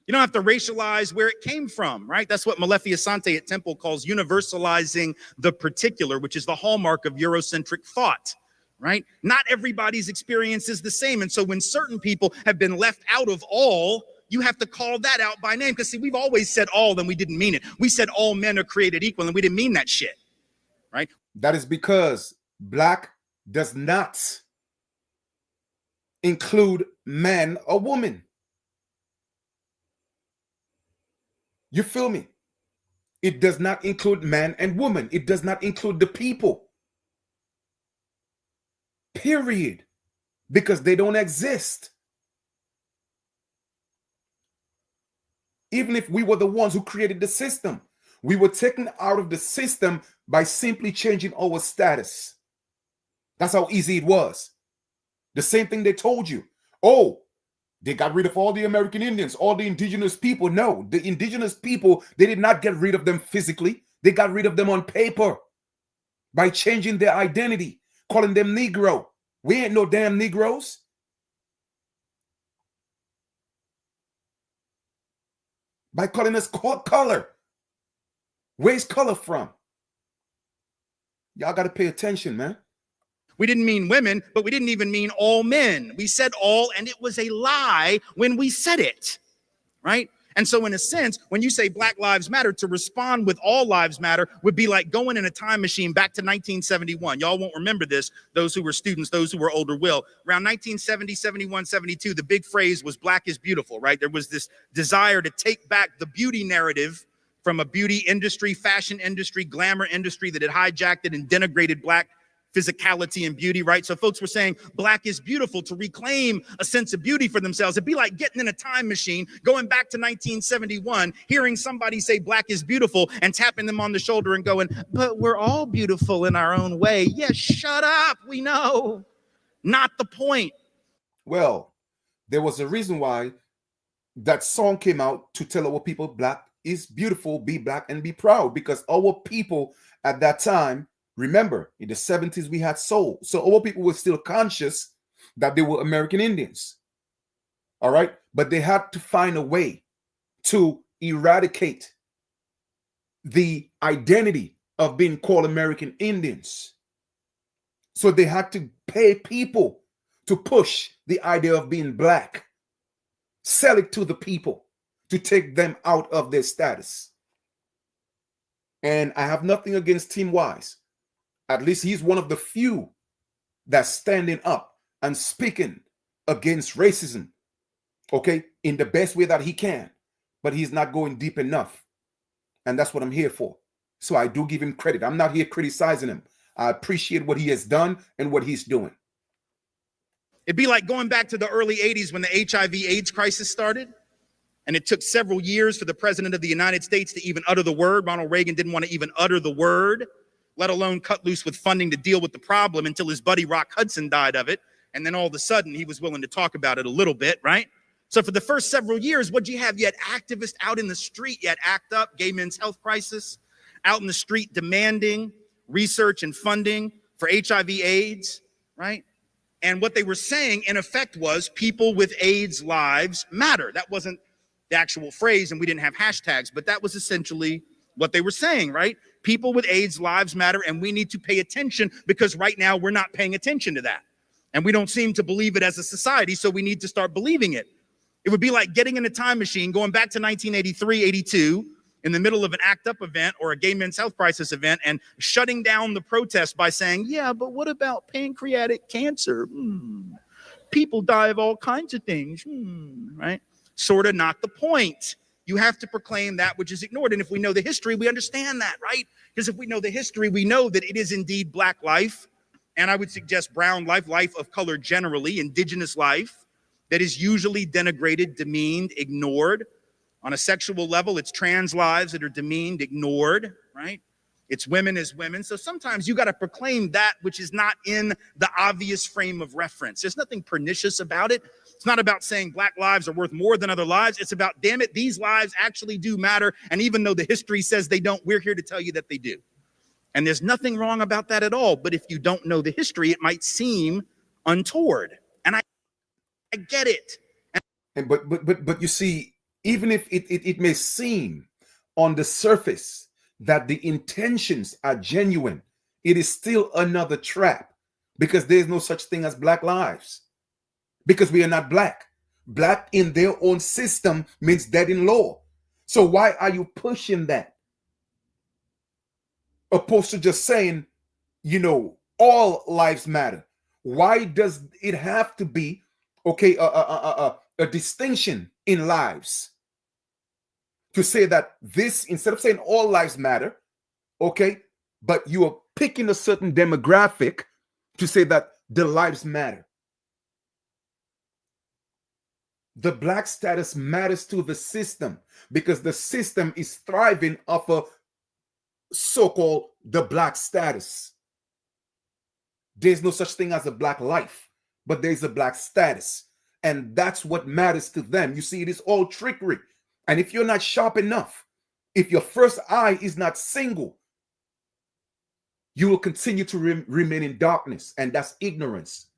You don't have to racialize where it came from, right? That's what Malefiasante at Temple calls universalizing the particular, which is the hallmark of Eurocentric thought, right? Not everybody's experience is the same. And so when certain people have been left out of all, you have to call that out by name. Because see, we've always said all, and we didn't mean it. We said all men are created equal, and we didn't mean that shit, right? That is because black does not include man or woman. You feel me? It does not include man and woman. It does not include the people. Period. Because they don't exist. Even if we were the ones who created the system, we were taken out of the system by simply changing our status. That's how easy it was. The same thing they told you. Oh, they got rid of all the American Indians, all the indigenous people. No, the indigenous people, they did not get rid of them physically. They got rid of them on paper by changing their identity, calling them Negro. We ain't no damn Negroes. By calling us color. Where's color from? Y'all got to pay attention, man. We didn't mean women, but we didn't even mean all men. We said all, and it was a lie when we said it, right? And so in a sense, when you say Black Lives Matter, to respond with all lives matter would be like going in a time machine back to 1971. Y'all won't remember this. Those who were students, those who were older will. Around 1970, 71, 72, the big phrase was Black is beautiful, right? There was this desire to take back the beauty narrative from a beauty industry, fashion industry, glamour industry that had hijacked it and denigrated Black physicality and beauty, right? So folks were saying Black is beautiful to reclaim a sense of beauty for themselves. It'd be like getting in a time machine, going back to 1971, hearing somebody say Black is beautiful and tapping them on the shoulder and going, but we're all beautiful in our own way. Yes, shut up. We know. Not the point. Well, there was a reason why that song came out, to tell our people Black is beautiful, be Black and be proud, because our people at that time, remember, in the 70s, we had soul. So our people were still conscious that they were American Indians. All right. But they had to find a way to eradicate the identity of being called American Indians. So they had to pay people to push the idea of being Black, sell it to the people to take them out of their status. And I have nothing against Tim Wise. At least he's one of the few that's standing up and speaking against racism, okay, in the best way that he can. But he's not going deep enough. And that's what I'm here for. So I do give him credit. I'm not here criticizing him. I appreciate what he has done and what he's doing. It'd be like going back to the early 80s when the HIV/AIDS crisis started. And it took several years for the president of the United States to even utter the word. Ronald Reagan didn't want to even utter the word, let alone cut loose with funding to deal with the problem, until his buddy Rock Hudson died of it. And then all of a sudden he was willing to talk about it a little bit, right? So for the first several years, what'd you have? You had activists out in the street. You had ACT UP, Gay Men's Health Crisis, out in the street demanding research and funding for HIV/AIDS, right? And what they were saying, in effect, was people with AIDS lives matter. That wasn't the actual phrase, and we didn't have hashtags, but that was essentially what they were saying, right? People with AIDS lives matter, and we need to pay attention, because right now we're not paying attention to that. And we don't seem to believe it as a society, so we need to start believing it. It would be like getting in a time machine, going back to 1983, 82, in the middle of an ACT UP event or a Gay Men's Health Crisis event, and shutting down the protest by saying, yeah, but what about pancreatic cancer? People die of all kinds of things, right? Sort of not the point. You have to proclaim that which is ignored. And if we know the history, we understand that, right? Because if we know the history, we know that it is indeed Black life. And I would suggest brown life, life of color generally, indigenous life, that is usually denigrated, demeaned, ignored. On a sexual level, it's trans lives that are demeaned, ignored, right? It's women as women. So sometimes you got to proclaim that which is not in the obvious frame of reference. There's nothing pernicious about it. It's not about saying Black lives are worth more than other lives. It's about, damn it, these lives actually do matter. And even though the history says they don't, we're here to tell you that they do. And there's nothing wrong about that at all. But if you don't know the history, it might seem untoward. And I get it. And but you see, even if it may seem on the surface that the intentions are genuine, it is still another trap, because there's no such thing as Black lives, because we are not Black. Black in their own system means dead in law. So why are you pushing that? Opposed to just saying, all lives matter. Why does it have to be, okay, a distinction in lives? To say that this, instead of saying all lives matter, okay, but you are picking a certain demographic to say that the lives matter. The Black status matters to the system, because the system is thriving off of so-called the Black status. There's no such thing as a Black life, but there's a Black status. And that's what matters to them. You see, it is all trickery. And if you're not sharp enough, if your first eye is not single, you will continue to remain in darkness, and that's ignorance.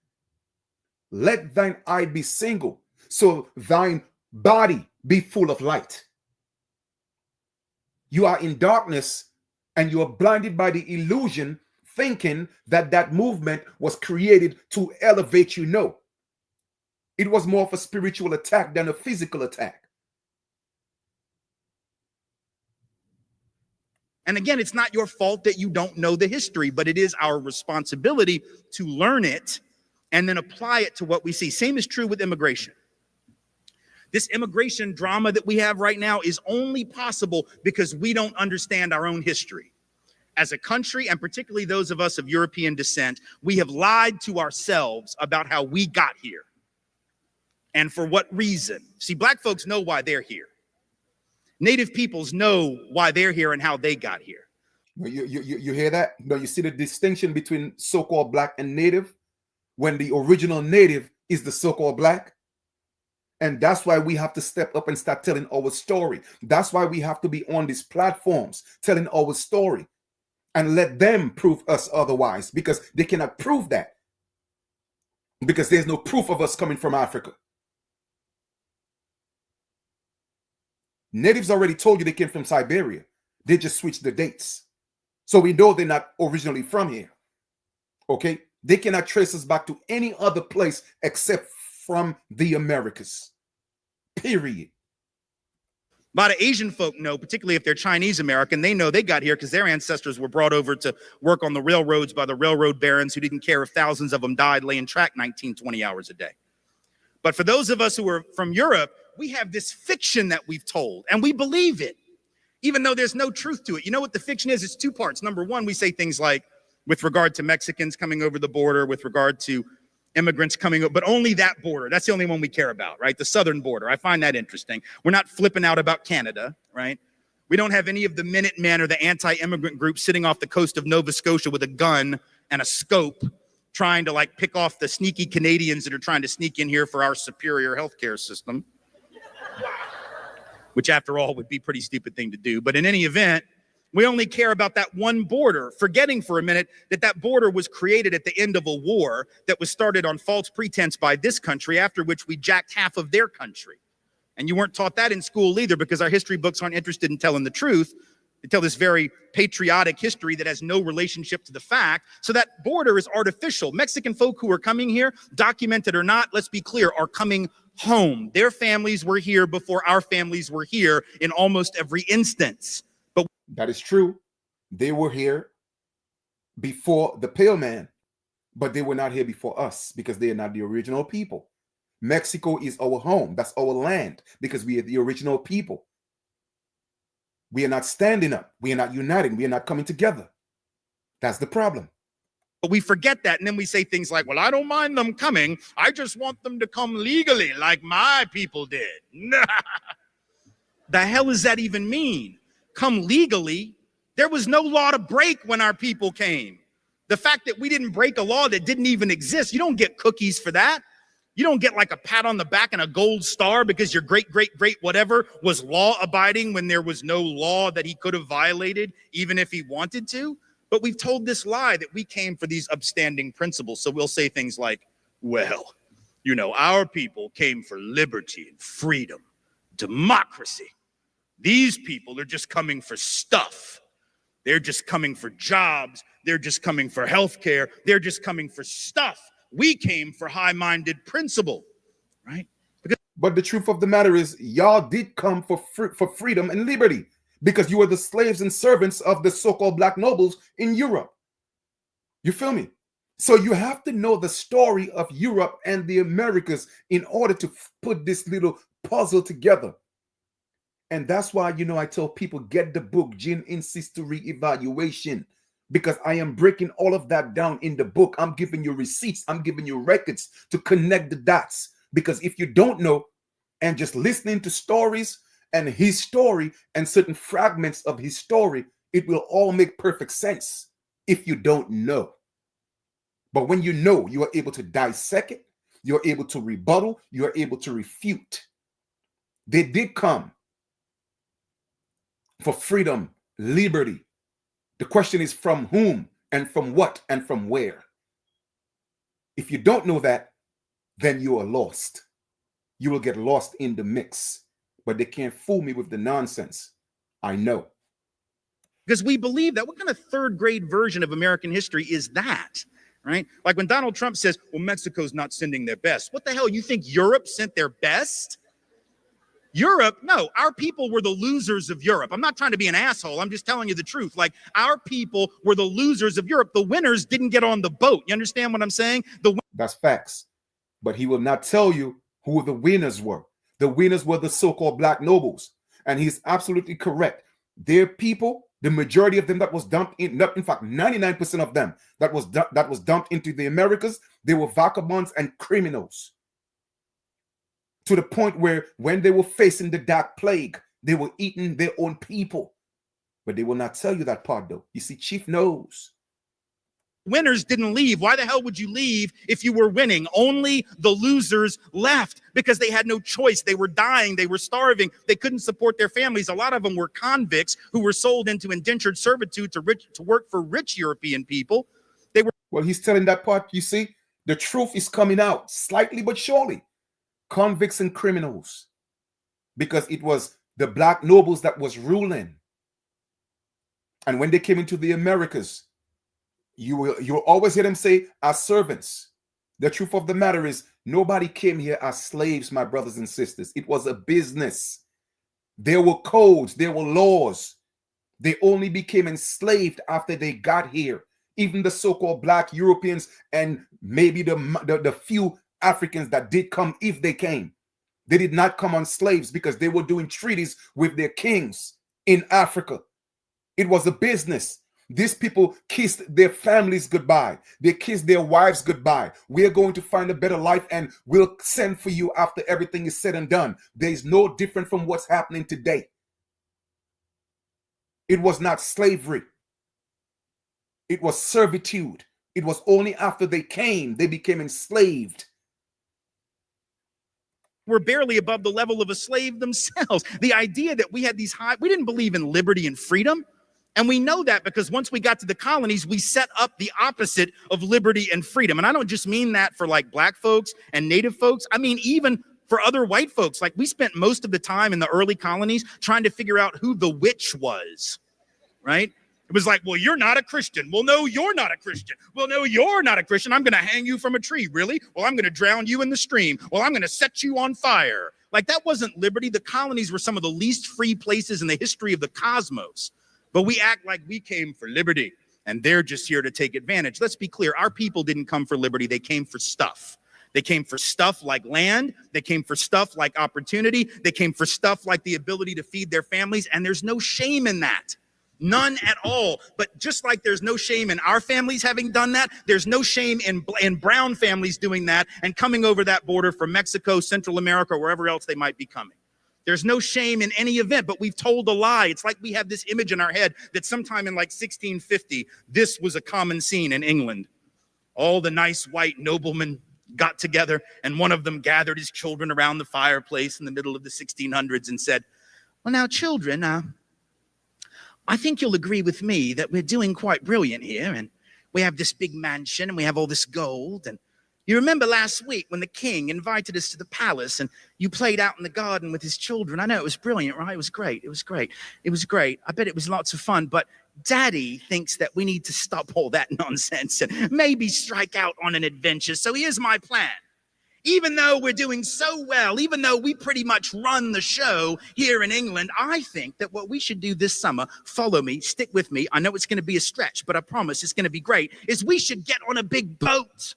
Let thine eye be single, so thine body be full of light. You are in darkness, and you are blinded by the illusion, thinking that that movement was created to elevate you. No. It was more of a spiritual attack than a physical attack. And again, it's not your fault that you don't know the history, but it is our responsibility to learn it and then apply it to what we see. Same is true with immigration. This immigration drama that we have right now is only possible because we don't understand our own history. As a country, and particularly those of us of European descent, we have lied to ourselves about how we got here and for what reason. See, black folks know why they're here. Native peoples know why they're here and how they got here. You hear that? No, you see the distinction between so-called black and native when the original native is the so-called black. And that's why we have to step up and start telling our story. That's why we have to be on these platforms telling our story and let them prove us otherwise, because they cannot prove that, because there's no proof of us coming from Africa. Natives already told you they came from Siberia. They just switched the dates. So we know they're not originally from here. Okay? They cannot trace us back to any other place except from the Americas. Period. A lot of Asian folk know, particularly if they're Chinese American, they know they got here because their ancestors were brought over to work on the railroads by the railroad barons who didn't care if thousands of them died laying track 19, 20 hours a day. But for those of us who are from Europe, we have this fiction that we've told, and we believe it, even though there's no truth to it. You know what the fiction is? It's two parts. Number one, we say things like, with regard to Mexicans coming over the border, with regard to immigrants coming up, but only that border. That's the only one we care about, right? The southern border. I find that interesting. We're not flipping out about Canada, right? We don't have any of the Minutemen or the anti-immigrant groups sitting off the coast of Nova Scotia with a gun and a scope trying to like pick off the sneaky Canadians that are trying to sneak in here for our superior healthcare system, which after all would be a pretty stupid thing to do. But in any event, we only care about that one border, forgetting for a minute that that border was created at the end of a war that was started on false pretense by this country, after which we jacked half of their country. And you weren't taught that in school either, because our history books aren't interested in telling the truth. They tell this very patriotic history that has no relationship to the fact. So that border is artificial. Mexican folk who are coming here, documented or not, let's be clear, are coming home. Their families were here before our families were here in almost every instance. That is true. They were here before the pale man, but they were not here before us because they are not the original people. Mexico is our home. That's our land because we are the original people. We are not standing up. We are not uniting. We are not coming together. That's the problem. But we forget that, and then we say things like, well, I don't mind them coming. I just want them to come legally like my people did. The hell does that even mean? Come legally? There was no law to break when our people came. The fact that we didn't break a law that didn't even exist, you don't get cookies for that. You don't get like a pat on the back and a gold star because your great, great, great whatever was law abiding when there was no law that he could have violated, even if he wanted to. But we've told this lie that we came for these upstanding principles. So we'll say things like, well, you know, our people came for liberty and freedom, democracy. These people are just coming for stuff. They're just coming for jobs. They're just coming for healthcare. They're just coming for stuff. We came for high-minded principle, right? But the truth of the matter is, y'all did come for freedom and liberty because you were the slaves and servants of the so-called black nobles in Europe. You feel me? So you have to know the story of Europe and the Americas in order to put this little puzzle together. And that's why, you know, I tell people, get the book, Gene Insists to Reevaluation, because I am breaking all of that down in the book. I'm giving you receipts. I'm giving you records to connect the dots. Because if you don't know and just listening to stories and his story and certain fragments of his story, it will all make perfect sense if you don't know. But when you know, you are able to dissect it. You're able to rebuttal. You're able to refute. They did come for freedom, liberty. The question is from whom and from what and from where. If you don't know that, then you are lost. You will get lost in the mix. But they can't fool me with the nonsense. I know. Because we believe that. What kind of third grade version of American history is that? Right? Like when Donald Trump says, well, Mexico's not sending their best. What the hell? You think Europe sent their best? Europe, no, our people were the losers of Europe. I'm not trying to be an asshole. I'm just telling you the truth. Like, our people were the losers of Europe. The winners didn't get on the boat. You understand what I'm saying? That's facts. But he will not tell you who the winners were. The winners were the so-called black nobles. And he's absolutely correct. Their people, the majority of them that was dumped in fact, 99% of them that was dumped into the Americas, they were vagabonds and criminals. To the point where when they were facing the dark plague, they were eating their own people. But they will not tell you that part, though. You see, Chief knows. Winners didn't leave. Why the hell would you leave if you were winning? Only the losers left because they had no choice. They were dying. They were starving. They couldn't support their families. A lot of them were convicts who were sold into indentured servitude to work for rich European people. They were. Well, he's telling that part. You see, the truth is coming out slightly but surely. Convicts and criminals, because it was the black nobles that was ruling. And when they came into the Americas, you will always hear them say, as servants. The truth of the matter is, nobody came here as slaves, my brothers and sisters. It was a business. There were codes, there were laws. They only became enslaved after they got here. Even the so-called black Europeans and maybe the few Africans that did come, if they came, they did not come on slaves because they were doing treaties with their kings in Africa. It was a business. These people kissed their families goodbye. They kissed their wives goodbye. We're going to find a better life and we'll send for you after everything is said and done. There is no different from what's happening today. It was not slavery. It was servitude. It was only after they came, they became enslaved. Were barely above the level of a slave themselves. The idea that we had these we didn't believe in liberty and freedom. And we know that because once we got to the colonies, we set up the opposite of liberty and freedom. And I don't just mean that for like black folks and native folks. I mean, even for other white folks. Like, we spent most of the time in the early colonies trying to figure out who the witch was, right? It was like, well, you're not a Christian. Well, no, you're not a Christian. Well, no, you're not a Christian. I'm going to hang you from a tree. Really? Well, I'm going to drown you in the stream. Well, I'm going to set you on fire. Like, that wasn't liberty. The colonies were some of the least free places in the history of the cosmos. But we act like we came for liberty and they're just here to take advantage. Let's be clear. Our people didn't come for liberty. They came for stuff. They came for stuff like land. They came for stuff like opportunity. They came for stuff like the ability to feed their families. And there's no shame in that. None at all. But just like there's no shame in our families having done that, there's no shame in brown families doing that and coming over that border from Mexico, Central America, or wherever else they might be coming. There's no shame in any event, but we've told a lie. It's like we have this image in our head that sometime in like 1650, this was a common scene in England. All the nice white noblemen got together and one of them gathered his children around the fireplace in the middle of the 1600s and said, well, now, children, I think you'll agree with me that we're doing quite brilliant here. And we have this big mansion and we have all this gold. And you remember last week when the king invited us to the palace and you played out in the garden with his children. I know it was brilliant, right? It was great. It was great. It was great. I bet it was lots of fun. But Daddy thinks that we need to stop all that nonsense and maybe strike out on an adventure. So here's my plan. Even though we're doing so well, even though we pretty much run the show here in England, I think that what we should do this summer, follow me, stick with me. I know it's going to be a stretch, but I promise it's going to be great, is we should get on a big boat.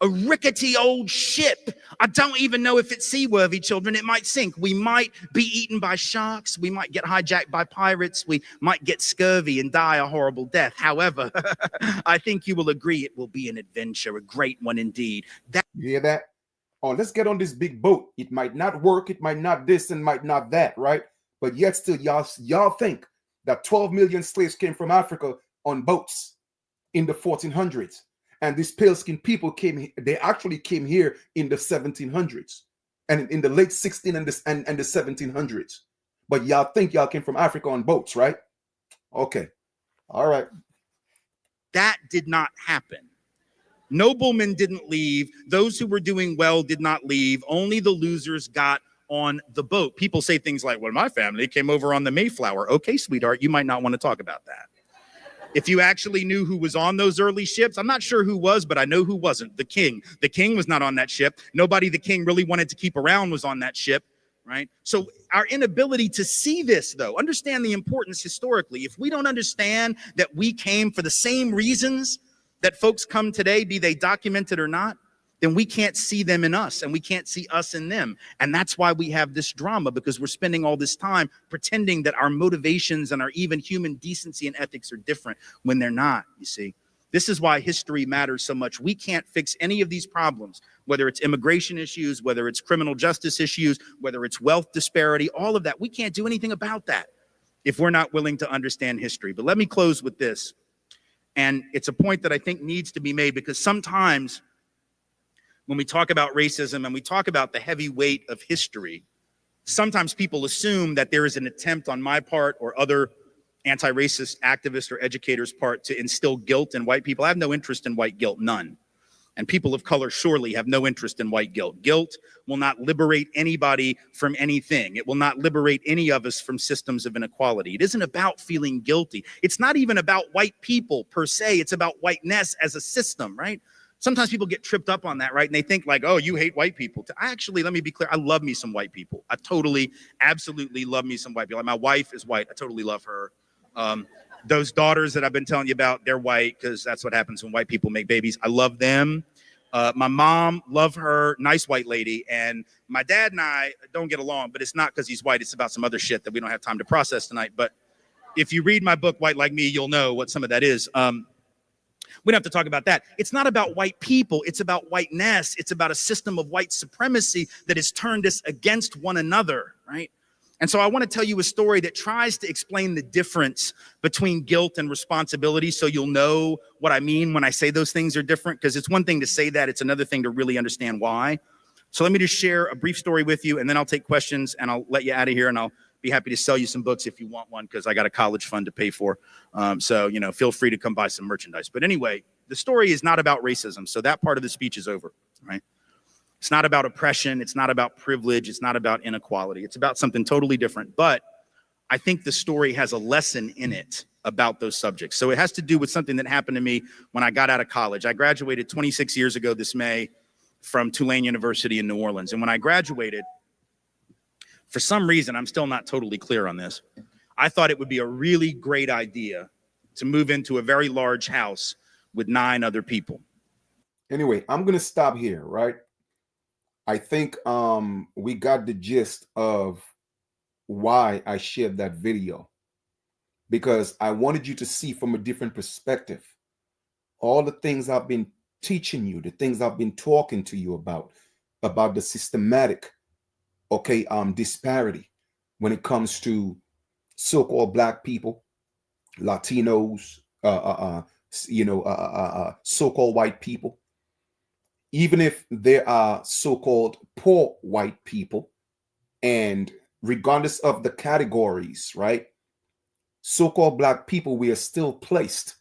A rickety old ship. I don't even know if it's seaworthy, children. It might sink. We might be eaten by sharks. We might get hijacked by pirates. We might get scurvy and die a horrible death. However, I think you will agree it will be an adventure, a great one indeed. You hear that? Oh, let's get on this big boat. It might not work. It might not this and might not that, right? But yet still, y'all think that 12 million slaves came from Africa on boats in the 1400s. And these pale-skinned people they actually came here in the 1700s and in the late 16 and the 1700s. But y'all think y'all came from Africa on boats, right? Okay. All right. That did not happen. Noblemen didn't leave. Those who were doing well did not leave. Only the losers got on the boat. People say things like, well, my family came over on the Mayflower. Okay, sweetheart, you might not want to talk about that. If you actually knew who was on those early ships, I'm not sure who was, but I know who wasn't. The king. The king was not on that ship. Nobody the king really wanted to keep around was on that ship. right? So our inability to see this, though, understand the importance historically. If we don't understand that we came for the same reasons that folks come today, be they documented or not, then we can't see them in us and we can't see us in them. And that's why we have this drama, because we're spending all this time pretending that our motivations and our even human decency and ethics are different when they're not, you see. This is why history matters so much. We can't fix any of these problems, whether it's immigration issues, whether it's criminal justice issues, whether it's wealth disparity, all of that. We can't do anything about that if we're not willing to understand history. But let me close with this. And it's a point that I think needs to be made, because sometimes when we talk about racism and we talk about the heavy weight of history, sometimes people assume that there is an attempt on my part or other anti-racist activists or educators' part to instill guilt in white people. I have no interest in white guilt, none. And people of color surely have no interest in white guilt. Guilt will not liberate anybody from anything. It will not liberate any of us from systems of inequality. It isn't about feeling guilty. It's not even about white people per se. It's about whiteness as a system, right? Sometimes people get tripped up on that, right? And they think like, oh, you hate white people. I actually, let me be clear, I love me some white people. I totally, absolutely love me some white people. Like, my wife is white. I totally love her. Those daughters that I've been telling you about, they're white, because that's what happens when white people make babies. I love them. My mom, love her, nice white lady. And my dad and I don't get along, but it's not because he's white. It's about some other shit that we don't have time to process tonight. But if you read my book, White Like Me, you'll know what some of that is. We don't have to talk about that. It's not about white people. It's about whiteness. It's about a system of white supremacy that has turned us against one another, right? And so I want to tell you a story that tries to explain the difference between guilt and responsibility, so you'll know what I mean when I say those things are different, because it's one thing to say that, it's another thing to really understand why. So let me just share a brief story with you, and then I'll take questions, and I'll let you out of here, and I'll be happy to sell you some books if you want one, because I got a college fund to pay for. So, you know, feel free to come buy some merchandise. But anyway, the story is not about racism, so that part of the speech is over, right? It's not about oppression. It's not about privilege. It's not about inequality. It's about something totally different. But I think the story has a lesson in it about those subjects. So it has to do with something that happened to me when I got out of college. I graduated 26 years ago this May from Tulane University in New Orleans. And when I graduated, for some reason, I'm still not totally clear on this, I thought it would be a really great idea to move into a very large house with 9 other people. Anyway, I'm going to stop here, right? I think we got the gist of why I shared that video, because I wanted you to see from a different perspective all the things I've been teaching you, the things I've been talking to you about the systematic, disparity when it comes to so-called Black people, Latinos, so-called white people. Even if there are so-called poor white people, and regardless of the categories, right, so-called Black people, we are still placed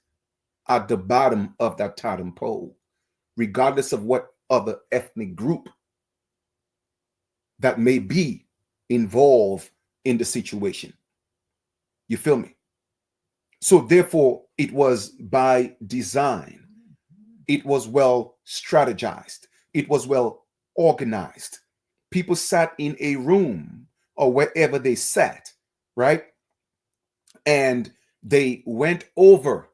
at the bottom of that totem pole, regardless of what other ethnic group that may be involved in the situation. You feel me? So therefore, it was by design. It was well strategized. It was well organized. People sat in a room or wherever they sat, right? And they went over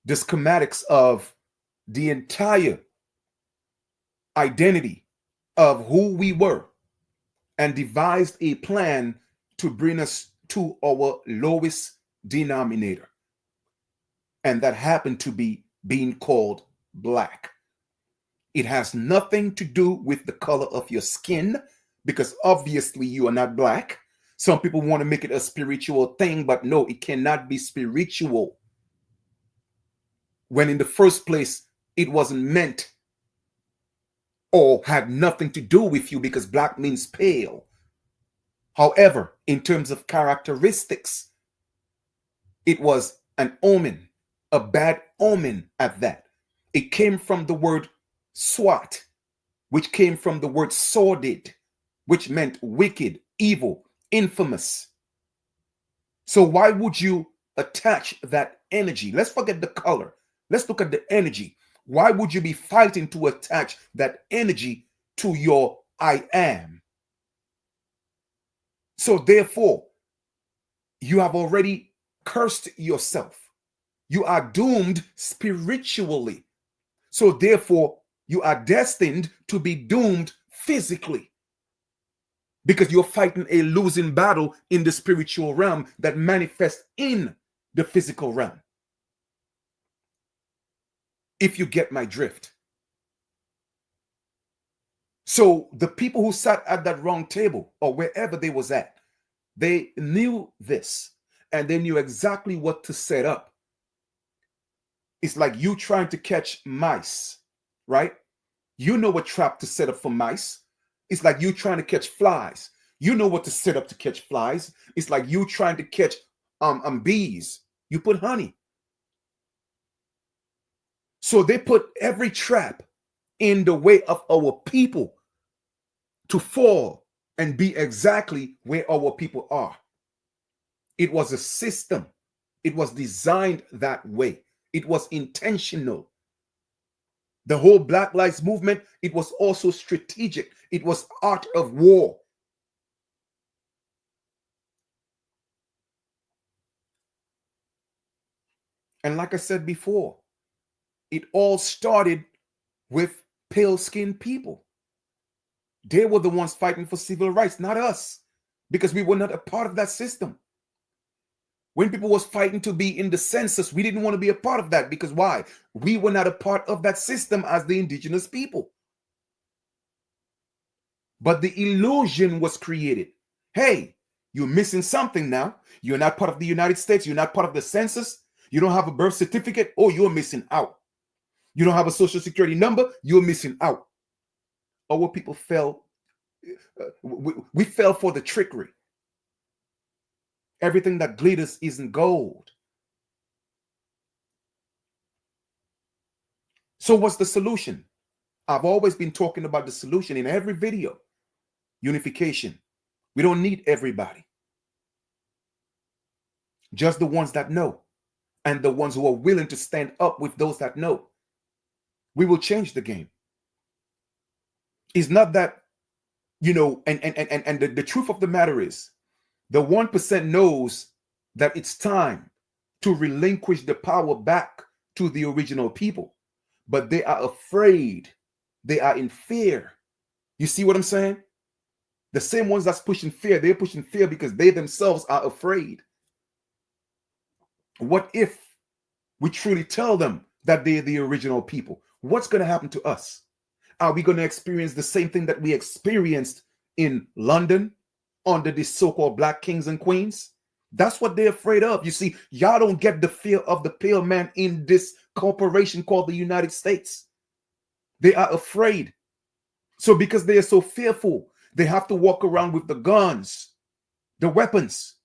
the schematics of the entire identity of who we were and devised a plan to bring us to our lowest denominator. And that happened to be being called Black. It has nothing to do with the color of your skin, because obviously you are not Black. Some people want to make it a spiritual thing, but no, it cannot be spiritual. When in the first place, it wasn't meant or had nothing to do with you, because Black means pale. However, in terms of characteristics, it was an omen, a bad omen at that. It came from the word swat, which came from the word sordid, which meant wicked, evil, infamous. So why would you attach that energy? Let's forget the color. Let's look at the energy. Why would you be fighting to attach that energy to your I am? So therefore, you have already cursed yourself. You are doomed spiritually. So therefore, you are destined to be doomed physically, because you're fighting a losing battle in the spiritual realm that manifests in the physical realm. If you get my drift. So the people who sat at that wrong table or wherever they was at, they knew this and they knew exactly what to set up. It's like you trying to catch mice, right? You know what trap to set up for mice. It's like you trying to catch flies. You know what to set up to catch flies. It's like you trying to catch bees. You put honey. So they put every trap in the way of our people to fall and be exactly where our people are. It was a system. It was designed that way. It was intentional. The whole Black Lives Movement, it was also strategic. It was art of war. And like I said before, it all started with pale-skinned people. They were the ones fighting for civil rights, not us, because we were not a part of that system. When people was fighting to be in the census, we didn't want to be a part of that, because why? We were not a part of that system as the indigenous people. But the illusion was created. Hey, you're missing something now. You're not part of the United States. You're not part of the census. You don't have a birth certificate. Oh, you're missing out. You don't have a social security number. You're missing out. Our people fell. We fell for the trickery. Everything that glitters isn't gold. So what's the solution? I've always been talking about the solution in every video. Unification. We don't need everybody. Just the ones that know, and the ones who are willing to stand up with those that know. We will change the game. It's not that, and the truth of the matter is, the 1% knows that it's time to relinquish the power back to the original people, but they are afraid. They are in fear. You see what I'm saying? The same ones that's pushing fear, they're pushing fear because they themselves are afraid. What if we truly tell them that they're the original people? What's going to happen to us? Are we going to experience the same thing that we experienced in London under the so-called black kings and queens? That's what they're afraid of. You see, y'all don't get the fear of the pale man in this corporation called the United States. They are afraid. So because they are so fearful, they have to walk around with the guns, the weapons,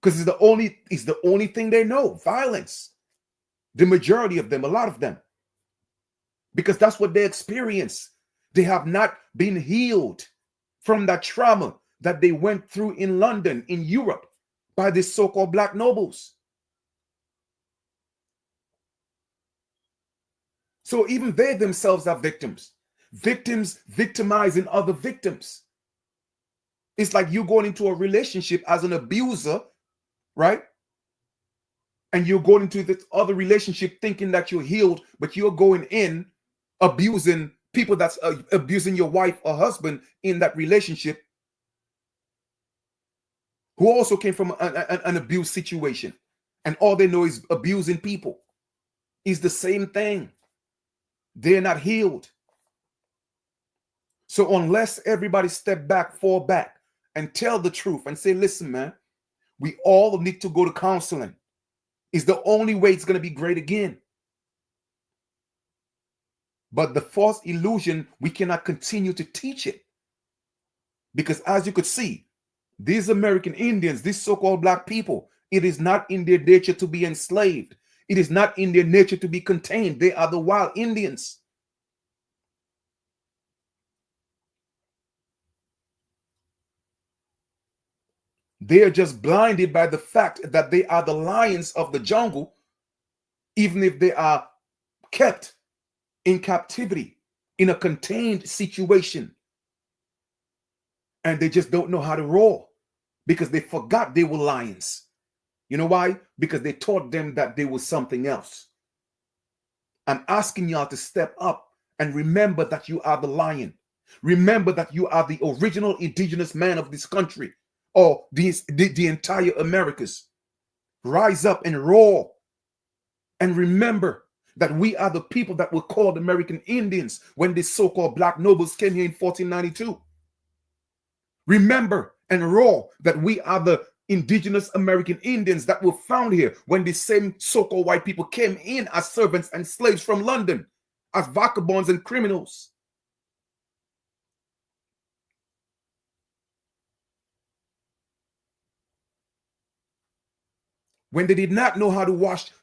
because it's the only thing they know, violence. The majority of them, a lot of them, because that's what they experience. They have not been healed from that trauma that they went through in London, in Europe, by these so-called black nobles. So even they themselves are victims. Victims victimizing other victims. It's like you going into a relationship as an abuser, right? And you're going into this other relationship thinking that you're healed, but you're going in abusing people that's abusing your wife or husband in that relationship, who also came from an abuse situation. And all they know is abusing people. It's the same thing. They're not healed. So unless everybody step back, fall back, and tell the truth and say, listen, man, we all need to go to counseling. It's the only way it's going to be great again. But the false illusion, we cannot continue to teach it. Because as you could see, these American Indians, these so-called black people, it is not in their nature to be enslaved. It is not in their nature to be contained. They are the wild Indians. They are just blinded by the fact that they are the lions of the jungle, even if they are kept in captivity, in a contained situation. and they just don't know how to roar because they forgot they were lions. You know why? Because they taught them that they were something else. I'm asking y'all to step up and remember that you are the lion. Remember that you are the original indigenous man of this country, or the entire Americas. Rise up and roar. And remember that we are the people that were called American Indians when the so-called black nobles came here in 1492. Remember and roar that we are the indigenous American Indians that were found here when the same so-called white people came in as servants and slaves from London, as vagabonds and criminals. When they did not know how to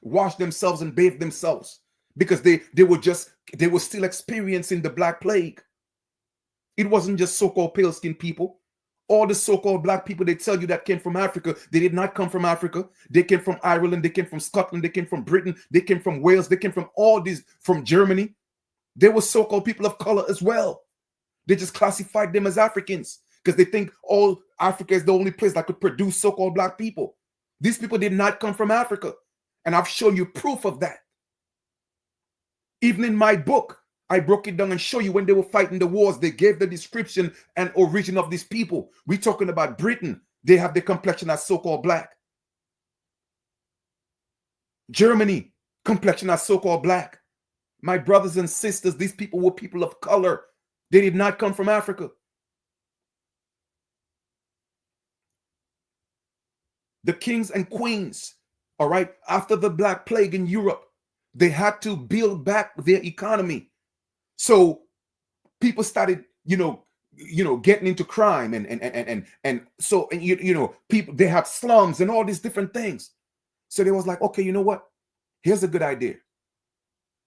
wash themselves and bathe themselves, because they were still experiencing the Black Plague. It wasn't just so-called pale-skinned people. All the so-called black people they tell you that came from Africa, they did not come from Africa. They came from Ireland, they came from Scotland, they came from Britain, they came from Wales, they came from all these, from Germany. They were so-called people of color as well. They just classified them as Africans because they think all Africa is the only place that could produce so-called black people. These people did not come from Africa. And I've shown you proof of that. Even in my book, I broke it down and show you when they were fighting the wars, they gave the description and origin of these people. We're talking about Britain. They have the complexion as so-called black. Germany, complexion as so-called black. My brothers and sisters, these people were people of color. They did not come from Africa. The kings and queens, all right, after the Black Plague in Europe, they had to build back their economy. So people started, getting into crime and so people, they had slums and all these different things. So they was like, okay, you know what? Here's a good idea.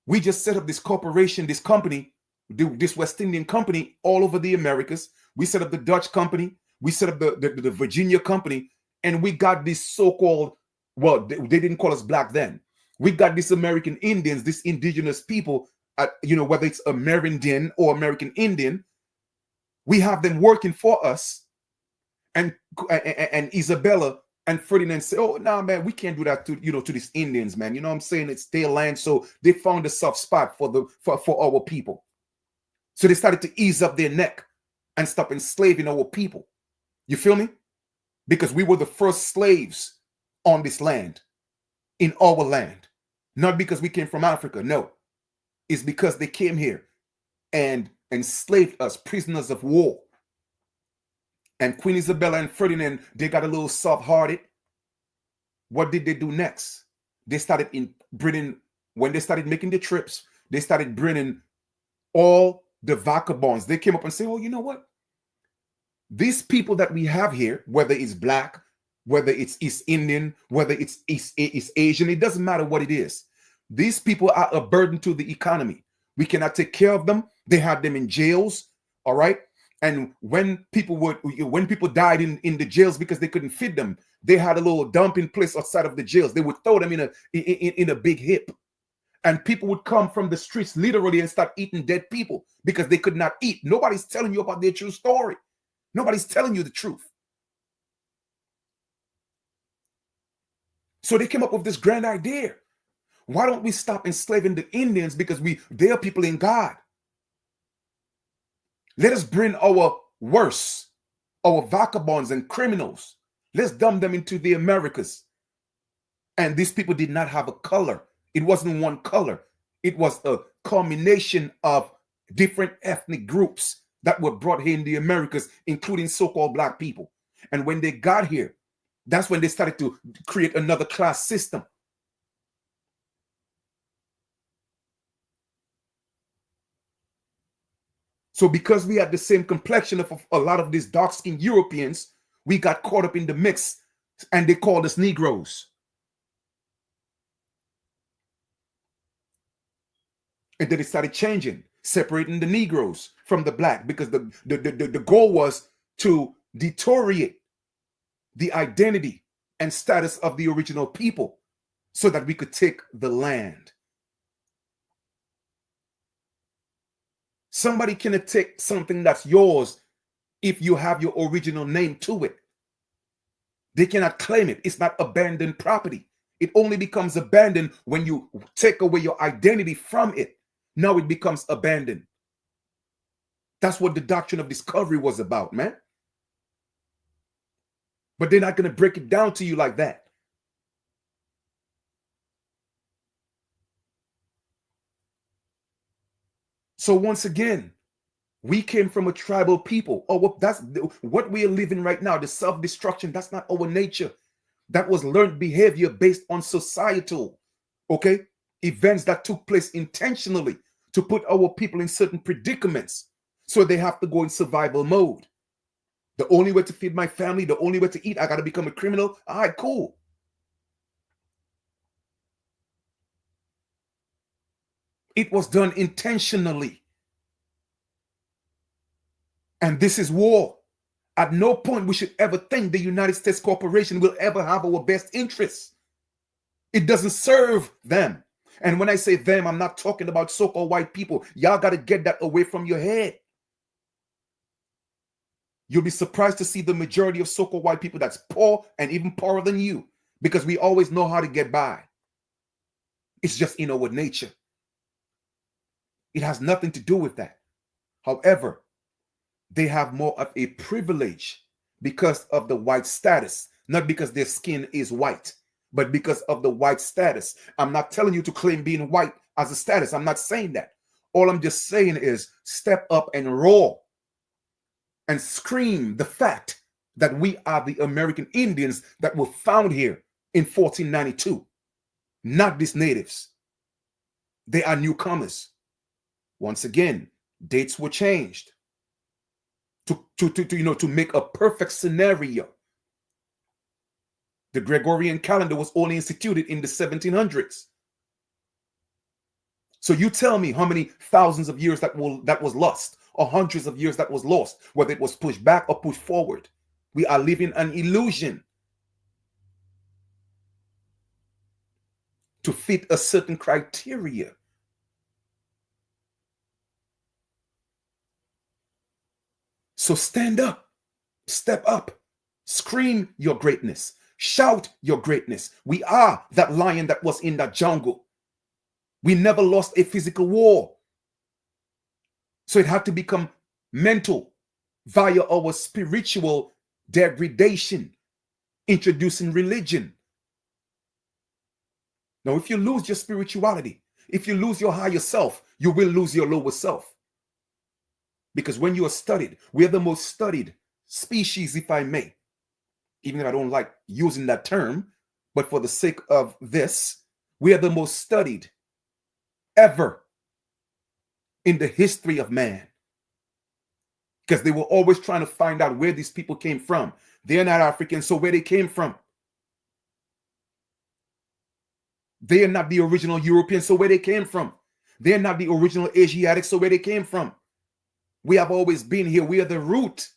We just set up this corporation, this company, this West Indian company all over the Americas. We set up the Dutch company. We set up the Virginia company. And we got these so-called, well, they didn't call us black then. We got these American Indians, these indigenous people, whether it's Amerindian or American Indian. We have them working for us. And Isabella and Ferdinand say, oh, no, man, we can't do that to these Indians, man. You know what I'm saying? It's their land. So they found a soft spot for our people. So they started to ease up their neck and stop enslaving our people. You feel me? Because we were the first slaves on this land, in our land. Not because we came from Africa, no. It's because they came here and enslaved us, prisoners of war. And Queen Isabella and Ferdinand, they got a little soft-hearted. What did they do next? They started bringing, when they started making the trips, they started bringing all the vagabonds. They came up and said, oh, you know what? These people that we have here, whether it's black, whether it's East Indian, whether it's East Asian, it doesn't matter what it is. These people are a burden to the economy. We cannot take care of them. They had them in jails, all right? And when people died in the jails because they couldn't feed them, they had a little dumping place outside of the jails. They would throw them in a big heap. And people would come from the streets literally and start eating dead people because they could not eat. Nobody's telling you about their true story. Nobody's telling you the truth. So they came up with this grand idea. Why don't we stop enslaving the Indians because they are people in God? Let us bring our worst, our vagabonds and criminals. Let's dump them into the Americas. And these people did not have a color. It wasn't one color. It was a combination of different ethnic groups that were brought here in the Americas, including so-called black people. And when they got here, that's when they started to create another class system. So because we had the same complexion of a lot of these dark-skinned Europeans, we got caught up in the mix and they called us Negroes. And then it started changing, separating the Negroes from the black, because the goal was to deteriorate the identity and status of the original people so that we could take the land. Somebody cannot take something that's yours if you have your original name to it. They cannot claim it. It's not abandoned property. It only becomes abandoned when you take away your identity from it. Now it becomes abandoned. That's what the doctrine of discovery was about, man. But they're not going to break it down to you like that. So once again, we came from a tribal people. Oh, that's what we are living right now. The self-destruction, that's not our nature. That was learned behavior based on societal, okay, events that took place intentionally to put our people in certain predicaments. So they have to go in survival mode. The only way to feed my family, the only way to eat, I got to become a criminal. All right, cool. It was done intentionally. And this is war. At no point we should ever think the United States corporation will ever have our best interests. It doesn't serve them. And when I say them, I'm not talking about so-called white people. Y'all got to get that away from your head. You'll be surprised to see the majority of so-called white people that's poor and even poorer than you, because we always know how to get by. It's just in our nature. It has nothing to do with that. However, they have more of a privilege because of the white status, not because their skin is white, but because of the white status. I'm not telling you to claim being white as a status. I'm not saying that. All I'm just saying is step up and roar and scream the fact that we are the American Indians that were found here in 1492, not these natives. They are newcomers. Once again, dates were changed to make a perfect scenario. The Gregorian calendar was only instituted in the 1700s. So you tell me how many thousands of years that was lost, or hundreds of years that was lost, whether it was pushed back or pushed forward. We are living an illusion to fit a certain criteria. So stand up, step up, scream your greatness, shout your greatness. We are that lion that was in that jungle. We never lost a physical war. So it had to become mental via our spiritual degradation, introducing religion. Now, if you lose your spirituality, if you lose your higher self, you will lose your lower self. Because when you are studied, we are the most studied species, if I may. Even if I don't like using that term, but for the sake of this, we are the most studied ever in the history of man. Because they were always trying to find out where these people came from. They're not African, so where they came from. They are not the original Europeans, so where they came from. They're not the original Asiatics, so where they came from. We have always been here. We are the root.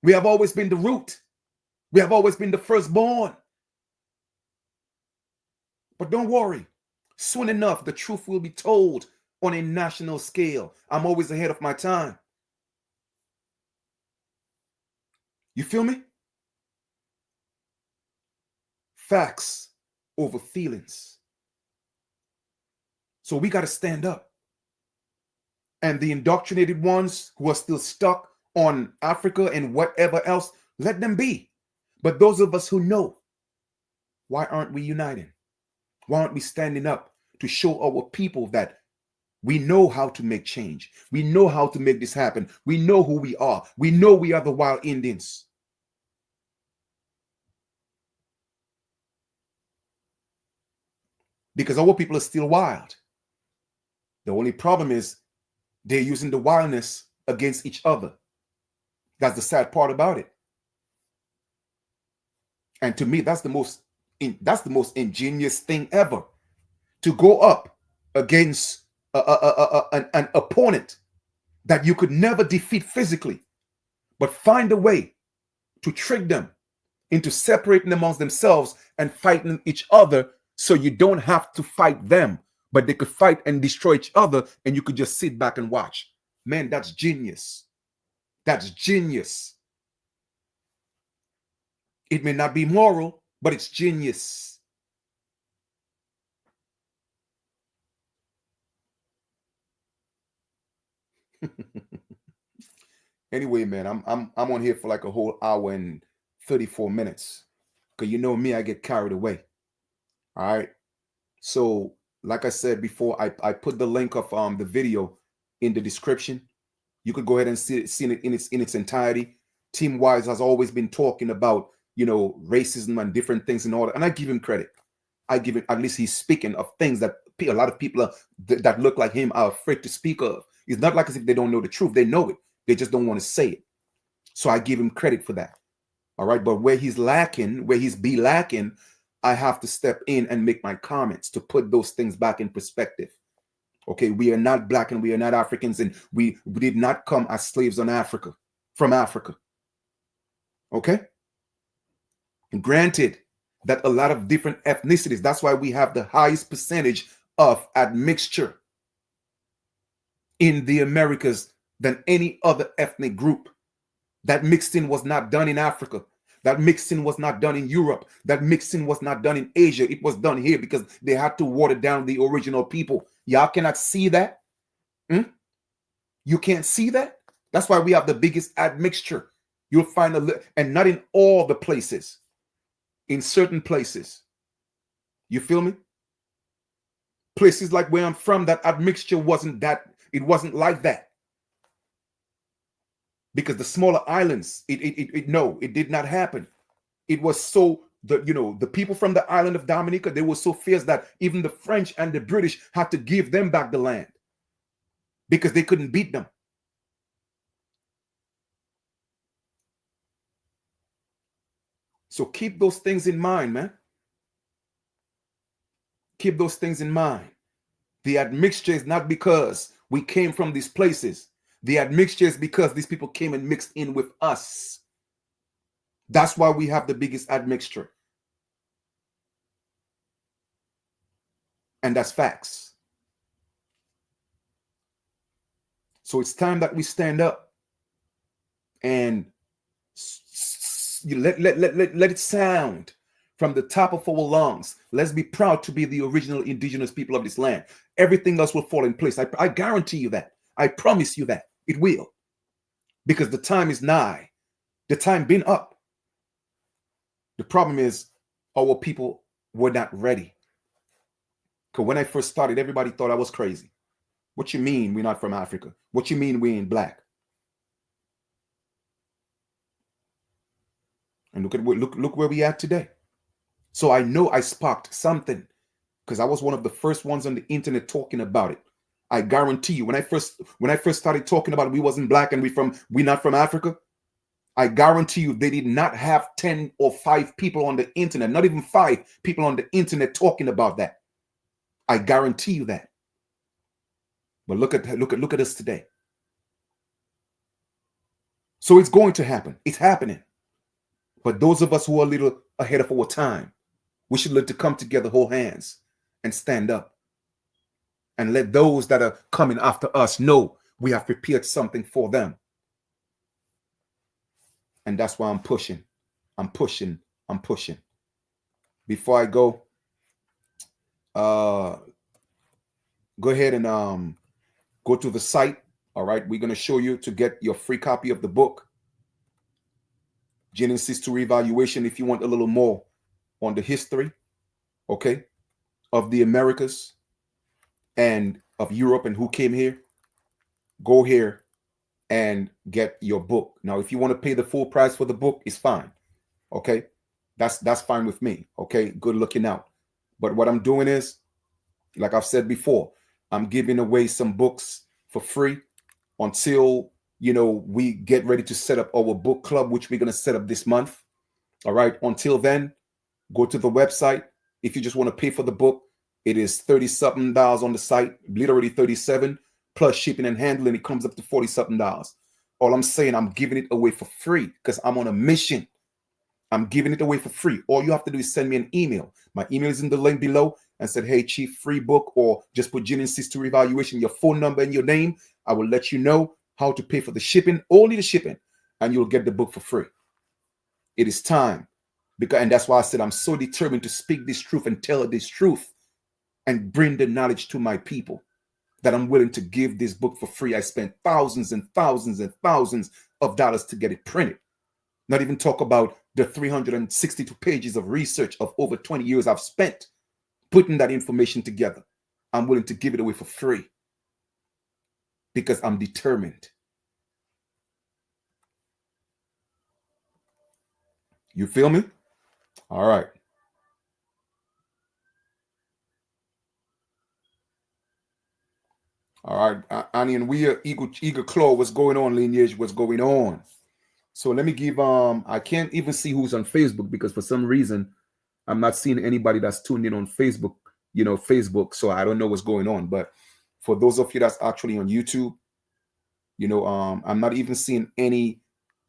We have always been the root. We have always been the firstborn. But don't worry. Soon enough, the truth will be told on a national scale. I'm always ahead of my time. You feel me? Facts over feelings. So we got to stand up. And the indoctrinated ones who are still stuck on Africa and whatever else, let them be. But those of us who know, why aren't we uniting? Why aren't we standing up to show our people that we know how to make change? We know how to make this happen. We know who we are. We know we are the wild Indians. Because our people are still wild. The only problem is they're using the wildness against each other. That's the sad part about it. And to me, that's the most ingenious thing ever. To go up against an opponent that you could never defeat physically, but find a way to trick them into separating amongst themselves and fighting each other, so you don't have to fight them, but they could fight and destroy each other, and you could just sit back and watch. Man, that's genius. That's genius. It may not be moral, but it's genius. Anyway, man, I'm on here for like a whole hour and 34 minutes. Cause you know me, I get carried away. All right. So, like I said before, I put the link of the video in the description. You could go ahead and see it in its entirety. Team Wise has always been talking about, racism and different things and all that. And I give him credit. I give it, at least he's speaking of things that a lot of people that look like him are afraid to speak of. It's not like as if they don't know the truth. They know it. They just don't want to say it. So I give him credit for that. All right. But where he's lacking, I have to step in and make my comments to put those things back in perspective. Okay. We are not black and we are not Africans, and we did not come as slaves from Africa. Okay. And granted that a lot of different ethnicities, that's why we have the highest percentage of admixture in the Americas than any other ethnic group. That mixing was not done in Africa. That mixing was not done in Europe. That mixing was not done in Asia. It was done here because they had to water down the original people. Y'all cannot see that? You can't see that? That's why we have the biggest admixture. You'll find and not in all the places. In certain places. You feel me? Places like where I'm from, that admixture wasn't like that. Because the smaller islands, it did not happen. It was so the people from the island of Dominica, they were so fierce that even the French and the British had to give them back the land because they couldn't beat them. So keep those things in mind, man. Keep those things in mind. The admixture is not because we came from these places. The admixture is because these people came and mixed in with us. That's why we have the biggest admixture. And that's facts. So it's time that we stand up and let it sound from the top of our lungs. Let's be proud to be the original indigenous people of this land. Everything else will fall in place. I guarantee you that. I promise you that. It will. Because the time is nigh. The time been up. The problem is our people were not ready. Because when I first started, everybody thought I was crazy. What you mean we're not from Africa? What you mean we ain't black? And look where we at today. So I know I sparked something because I was one of the first ones on the internet talking about it. I guarantee you, when I first started talking about it, we wasn't black and we not from Africa. I guarantee you, they did not have 10 or 5 people on the internet, not even 5 people on the internet talking about that. I guarantee you that. But look at us today. So it's going to happen. It's happening. But those of us who are a little ahead of our time, we should learn to come together, hold hands, and stand up. And let those that are coming after us know we have prepared something for them. And that's why I'm pushing. I'm pushing. Before I go, go ahead and go to the site. All right. We're going to show you to get your free copy of the book, Genesis to Revaluation, if you want a little more on the history, okay, of the Americas and of Europe and who came here. Go here and get your book. Now, if you want to pay the full price for the book, it's fine. Okay. That's fine with me. Okay. Good looking out. But what I'm doing is, like I've said before, I'm giving away some books for free until, we get ready to set up our book club, which we're going to set up this month. All right. Until then, go to the website. If you just want to pay for the book, it is $30-something on the site, literally 37 plus shipping and handling. It comes up to $40-something. All I'm saying, I'm giving it away for free because I'm on a mission. I'm giving it away for free. All you have to do is send me an email. My email is in the link below and said, hey, Chief, free book, or just put Genesis to Revaluation, your phone number and your name. I will let you know how to pay for the shipping, only the shipping, and you'll get the book for free. It is time. And that's why I said I'm so determined to speak this truth and tell this truth and bring the knowledge to my people that I'm willing to give this book for free. I spent thousands and thousands and thousands of dollars to get it printed. Not even talk about the 362 pages of research of over 20 years I've spent putting that information together. I'm willing to give it away for free because I'm determined. You feel me? All right. All right. Annie and we are Eagle Claw. What's going on, Lineage? What's going on? So let me give I can't even see who's on Facebook because for some reason I'm not seeing anybody that's tuned in on Facebook, Facebook. So I don't know what's going on. But for those of you that's actually on YouTube, I'm not even seeing any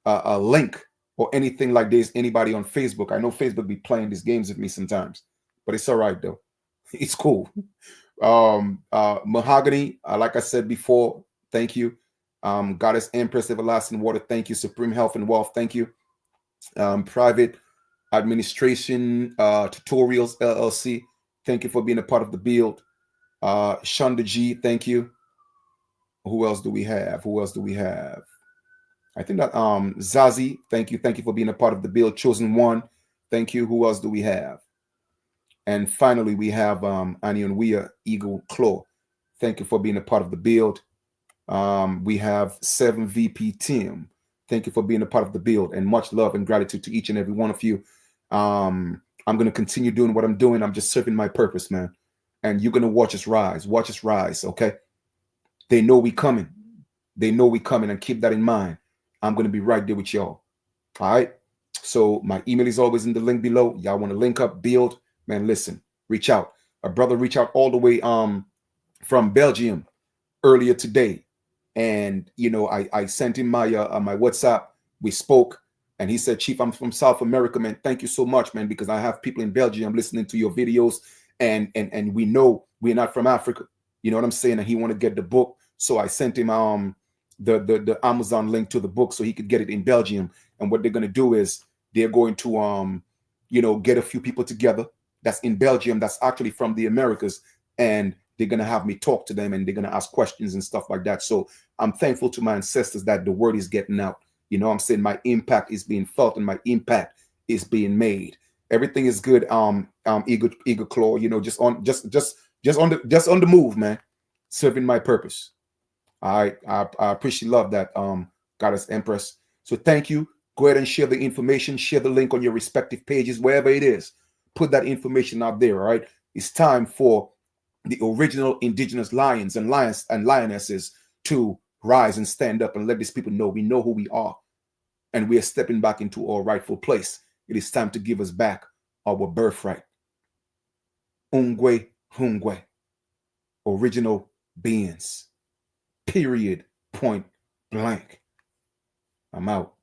a link or anything like this. Anybody on Facebook? I know Facebook be playing these games with me sometimes, but it's all right though. It's cool. Mahogany, like I said before, thank you. Goddess Empress Everlasting Water, thank you. Supreme Health and Wealth, thank you. Private Administration Tutorials LLC, thank you for being a part of the build. Shonda G, thank you. Who else do we have? I think that Zazie, thank you for being a part of the build. Chosen One, thank you. Who else do we have? And finally, we have Annie and Wea Eagle Claw. Thank you for being a part of the build. We have 7VP Tim. Thank you for being a part of the build, and much love and gratitude to each and every one of you. I'm going to continue doing what I'm doing. I'm just serving my purpose, man. And you're going to watch us rise. Watch us rise, okay? They know we coming. And keep that in mind. I'm going to be right there with y'all. All right? So my email is always in the link below. Y'all want to link up, build, man, listen, reach out. A brother reached out all the way from Belgium earlier today. And, I sent him my my WhatsApp. We spoke and he said, Chief, I'm from South America, man. Thank you so much, man, because I have people in Belgium listening to your videos and we know we're not from Africa. You know what I'm saying? And he want to get the book. So I sent him the Amazon link to the book so he could get it in Belgium. And what they're going to do is they're going to, get a few people together that's in Belgium that's actually from the Americas. And they're going to have me talk to them and they're going to ask questions and stuff like that. So I'm thankful to my ancestors that the word is getting out. You know what I'm saying? My impact is being felt and my impact is being made. Everything is good. Eagle Claw, just on the move, man. Serving my purpose. All right. I appreciate love that Goddess Empress. So thank you. Go ahead and share the information, share the link on your respective pages, wherever it is. Put that information out there. All right. It's time for the original indigenous lions and lionesses to rise and stand up and let these people know we know who we are and we are stepping back into our rightful place. It is time to give us back our birthright. Ungwe Hungwe. Original beings. Period. Point blank. I'm out.